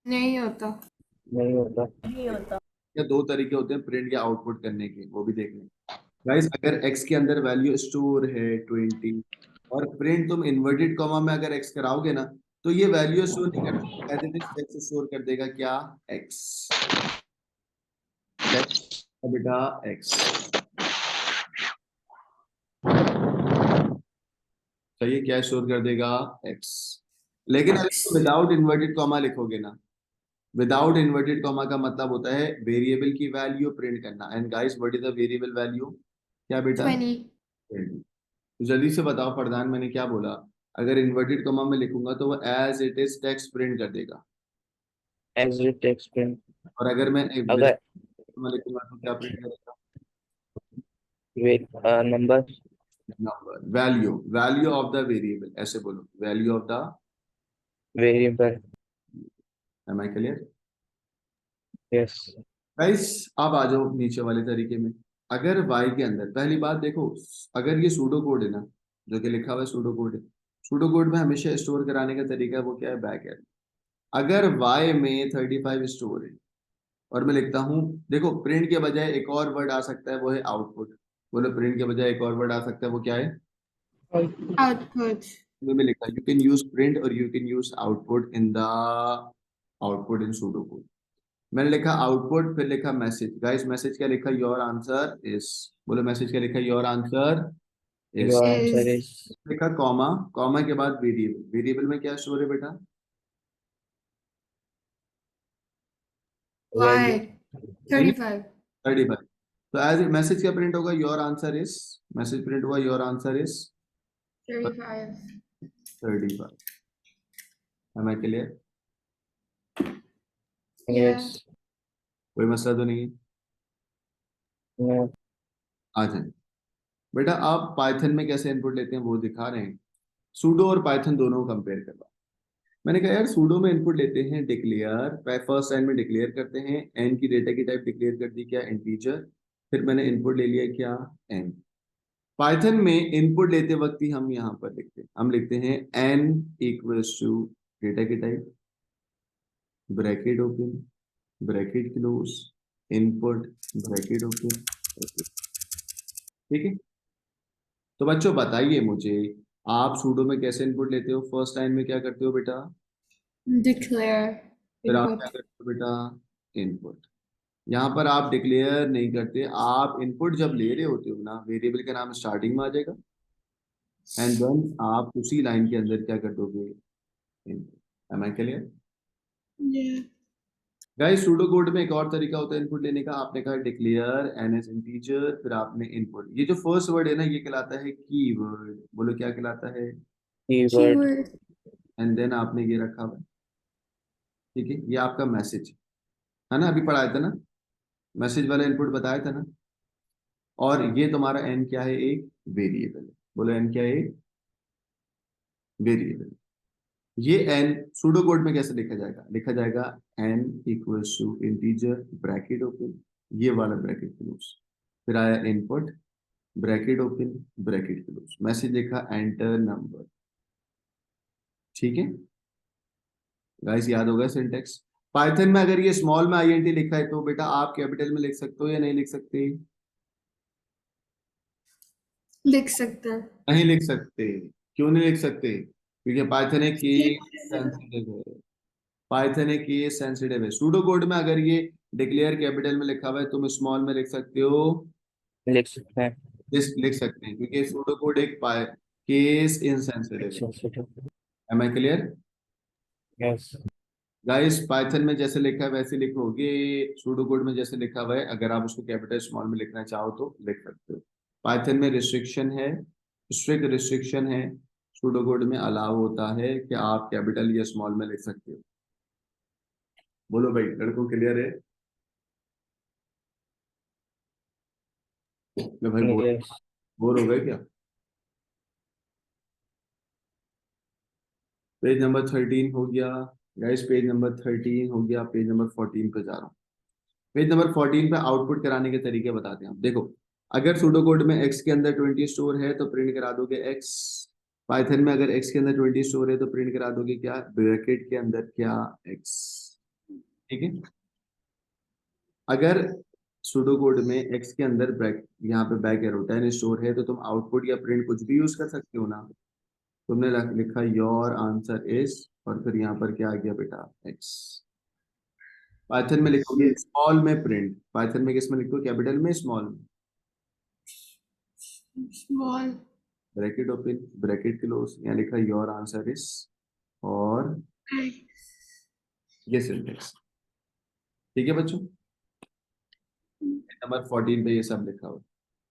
नहीं होता। नहीं होता। नहीं होता। या दो तरीके होते हैं प्रिंट या आउटपुट करने के, वो भी देख लें। गाइस अगर x के अंदर वैल्यू स्टोर है 20 और प्रिंट तुम इन्वर्टेड कॉमा में अगर x कराओगे ना तो ये वैल्यू स्टोर नहीं करता, as it is x store कर देगा क्या, x। बेटा x चाहिए, क्या स्टोर कर देगा, x। लेकिन अगर तुम विदाउट इन्वर्टेड कॉमा लिखोगे ना, विदाउट इन्वर्टेड कॉमा का मतलब होता है वेरिएबल की वैल्यू प्रिंट करना। And guys what is the variable value, क्या बेटा, 20। 20। तो जल्दी से बताओ फरदान मैंने क्या बोला। अगर इन्वर्टेड कॉमा में लिखूंगा तो वो as it is text print कर देगा, एज इट एक्सप्लेन। और अगर मैं अगर लिखूंगा तो क्या प्रिंट करेगा, wait number. Number. Value, value of the variable, ऐसे बोलो, value of the. Variable. Am I clear? Yes. Guys अब आ जाओ नीचे वाले तरीके में। अगर y के अंदर, पहली बात देखो, अगर ये सूडो कोड है ना, जो कि लिखा हुआ है सूडो कोड है, सूडो कोड में हमेशा स्टोर कराने का तरीका है वो क्या है, बैक एरो। अगर y में 35 स्टोर है और मैं लिखता हूँ, देखो प्रिंट के बजाय एक और वर्ड आ सकता है वो है आउटपुट। बोलो प्रिंट के बजाय एक और वर्ड आ सकता है वो क्या है, आउटपुट। में लिखा यू कैन यूज प्रिंट और you can use output in the output in pseudo code. मैंने लिखा आउटपुट, फिर लिखा मैसेज। गाइस मैसेज क्या लिखा, योर आंसर इज। बोलो मैसेज क्या लिखा, your answer is. Your Is answer is. लिखा कॉमा, कॉमा के बाद वेरिएबल। वेरिएबल में क्या स्टोर है बेटा, y 35। 35। तो एज मैसेज क्या प्रिंट होगा, your answer is. Message print हुआ your answer is 35। 35। Am I clear? Yes. कोई मसला तो नहीं है? आ जाए बेटा। आप पाइथन में कैसे इनपुट लेते हैं वो दिखा रहे हैं। सूडो और पाइथन दोनों को कंपेयर करवा। मैंने कहा यार सूडो में इनपुट लेते हैं डिक्लेयर, फर्स्ट लाइन में डिक्लेयर करते हैं, एन की डेटा की टाइप डिक्लेयर कर दी क्या, इंटीजर, फिर मैंने इनपुट ले लिया क्या, एन। पाइथन में इनपुट लेते वक्त ही हम यहाँ पर लिखते हैं, हम लिखते हैं एन इक्वल्स टू डेटा की type, bracket open, bracket close, input, bracket open. ठीक है, तो बच्चों बताइए मुझे, आप सूडो में कैसे इनपुट लेते हो? फर्स्ट लाइन में क्या करते हो बेटा? Declare फिर आप क्या input. करते हो बेटा? इनपुट। यहाँ पर आप डिक्लेयर नहीं करते, आप इनपुट जब ले रहे होते हो ना, वेरिएबल का नाम स्टार्टिंग में आ जाएगा एंड देन आप उसी लाइन के अंदर क्या कर दोगे, input. Am I clear? Yeah. Guys pseudo code में एक और तरीका होता है इनपुट लेने का। आपने कहा डिक्लेयर एन एस इंटीजर, फिर आपने इनपुट, ये जो फर्स्ट वर्ड है ना ये कहलाता है कीवर्ड। बोलो क्या कहलाता है? Keyword. Keyword. एंड देन आपने ये रखा हुआ है, ठीक है, ये आपका मैसेज है ना, अभी पढ़ाया था ना, मैसेज वाला इनपुट बताया था ना। और ये तुम्हारा एन क्या है? एक वेरिएबल है। बोलो एन क्या है? एक वेरिएबल। ये एन सूडो कोड में कैसे लिखा जाएगा? लिखा जाएगा N equals to integer, bracket open, ये वाला ब्रैकेट क्लोज, फिर आया input, bracket open, bracket close, message लिखा एंटर नंबर। ठीक है गाइस, याद होगा सिंटेक्स? पाइथन में अगर ये स्मॉल में आईएनटी लिखा है तो बेटा आप कैपिटल में लिख सकते हो या नहीं लिख सकते? लिख सकते हैं। नहीं लिख सकते। क्यों नहीं लिख सकते? क्योंकि पाइथन एक केस सेंसिटिव है। पाइथन एक केस सेंसिटिव है। सूडो कोड में अगर ये डिक्लेयर कैपिटल में लिखा हुआ है तुम स्मॉल में लिख सकते हो, लिख सकते हैं। लिख सकते हैं, क्योंकि सूडो कोड एक केस इनसेंसिटिव है। Sensitive. एम I clear? Yes. Guys Python में जैसे लिखा है वैसे लिखोगे, सूडो कोड में जैसे लिखा हुआ है अगर आप उसको कैपिटल स्मॉल में लिखना चाहो तो लिख सकते हो। पाइथन में रिस्ट्रिक्शन है, स्ट्रिक्ट रिस्ट्रिक्शन है, सूडो कोड में अलाउ होता है कि आप कैपिटल या स्मॉल में लिख सकते हो। बोलो भाई, लड़कों क्लियर है? मैं भाई Yes. बोर हो गए क्या? पेज नंबर 13 हो गया गाइस, पेज नंबर 13 हो गया, पेज नंबर 14 पे जा रहा हूँ। पेज नंबर 14 पे आउटपुट कराने के तरीके बताते हैं हम। देखो, अगर सूडो कोड में x के अंदर 20 स्टोर है तो प्रिंट करा दोगे x। पाइथन में अगर x के अंदर 20 स्टोर है तो प्रिंट करा दोगे क्या, ब्रैकेट के अंदर क्या, x। ठीक है, अगर सूडो कोड में x के अंदर ब्रैक, यहाँ पे बैक एरो 10 स्टोर है तो तुम आउटपुट या प्रिंट कुछ भी यूज कर सकते हो ना। तुमने लिखा योर आंसर इज, और फिर यहाँ पर क्या आ गया बेटा, x। पाइथन में लिखोगे स्मॉल में प्रिंट, पाइथन में किस में लिखोगे, कैपिटल में स्मॉल में, Small. Bracket open, bracket close, यहाँ लिखा योर आंसर इज, और ये सिंटेक्स। ठीक है बच्चों, नंबर 14 पे ये सब लिखा हुआ।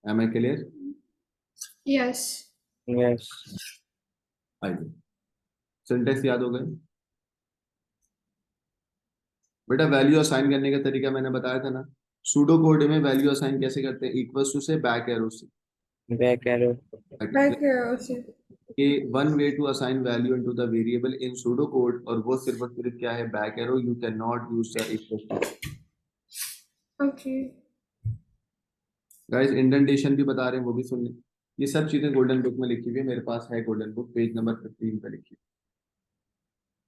Am I clear? Yes. Yes. आइए, सिंटेक्स याद हो गए बेटा? वैल्यू असाइन करने का तरीका मैंने बताया था ना। सूडो कोड में वैल्यू असाइन कैसे करते हैं? इक्वल्स टू से बैक एरो से। Back arrow. Back arrow से. कि one way to assign value into the variable in pseudo code, और वो सिर्फ और सिर्फ क्या है, back arrow. You can not use the equal to. Okay. Guys indentation भी बता रहे हैं, वो भी सुन लें। ये सब चीजें गोल्डन बुक में लिखी हुई है, मेरे पास है गोल्डन बुक, पेज नंबर 15 पे लिखी,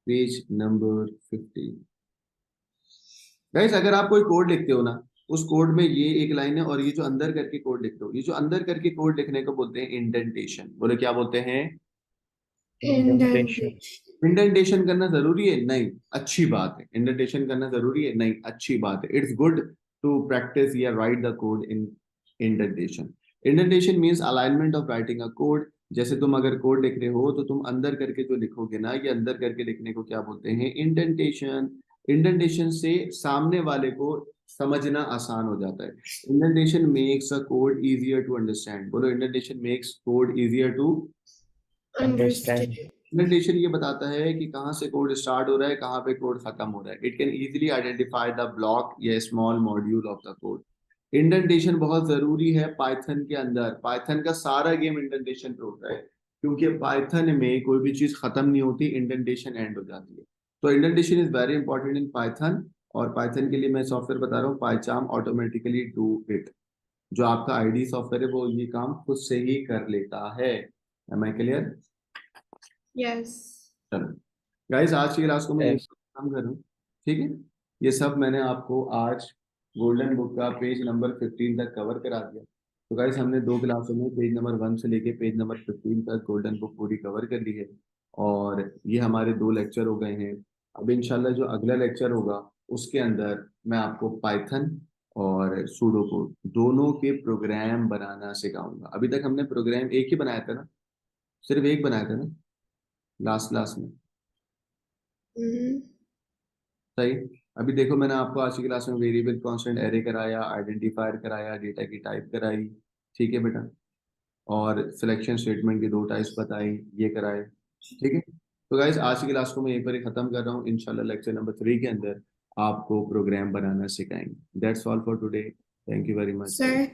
पेज नंबर 15। गाइस अगर आप कोई कोड लिखते हो ना, उस कोड में ये एक लाइन है और ये जो अंदर करके कोड लिखते हो, ये जो अंदर करके कोड लिखने को बोलते हैं इंडेंटेशन। बोले क्या बोलते हैं? Indentation. इंडेंटेशन करना जरूरी है? नहीं, अच्छी बात है। इंडेंटेशन करना जरूरी है? नहीं, अच्छी बात है। इट्स गुड टू प्रैक्टिस या right the code in indentation. Indentation means alignment of writing a code. जैसे तुम अगर कोड लिख रहे हो तो तुम अंदर करके जो लिखोगे ना, ये अंदर करके लिखने को क्या बोलते हैं? इंडेंटेशन। इंडेंटेशन से सामने वाले को समझना आसान हो जाता है। Indentation makes a code easier to understand. बोलो, indentation makes code easier to Understand. Indentation. ये बताता है कि कहाँ से कोड स्टार्ट हो रहा है, कहाँ पे कोड खत्म हो रहा है। It can easily identify the block या small module of the code. Indentation बहुत जरूरी है पाइथन के अंदर। पाइथन का सारा गेम इंडेंटेशन पे होता है। क्योंकि पाइथन में कोई भी चीज खत्म नहीं होती, इंडेंटेशन एंड हो जाती है। तो indentation is very important in Python, और पाइथन के लिए मैं सॉफ्टवेयर बता रहा हूँ, पाइचार्म ऑटोमेटिकली डू इट। जो आपका आईडी सॉफ्टवेयर है वो ये काम खुद से ही कर लेता है। Am I clear? यस। चलो गाइस, आज की क्लास को मैं यही Yes. काम कर रहा हूँ, ठीक है। ये सब मैंने आपको आज गोल्डन बुक का पेज नंबर 15 तक कवर करा दिया। तो गाइस, हमने 2 क्लासों में पेज नंबर 1 से लेके पेज नंबर 15 तक गोल्डन बुक पूरी कवर कर ली है, और ये हमारे 2 लेक्चर हो गए हैं। अब इंशाल्लाह जो अगला लेक्चर होगा उसके अंदर मैं आपको पाइथन और सूडो कोड दोनों के प्रोग्राम बनाना सिखाऊंगा। अभी तक हमने प्रोग्राम एक ही बनाया था ना, सिर्फ एक बनाया था ना लास्ट क्लास में, सही। अभी देखो, मैंने आपको आज की क्लास में वेरिएबल कांस्टेंट एरे कराया, आइडेंटिफायर कराया, डेटा की टाइप कराई, ठीक है बेटा, और सिलेक्शन स्टेटमेंट की 2 टाइप्स बताई, ये कराए, ठीक है। तो गाइस, आज की क्लास को मैं यहीं पर ही खत्म कर रहा हूँ। इंशाल्लाह लेक्चर नंबर 3 के अंदर आपको प्रोग्राम बनाना सिखाएंगे। That's all for today. Thank you very much. Sir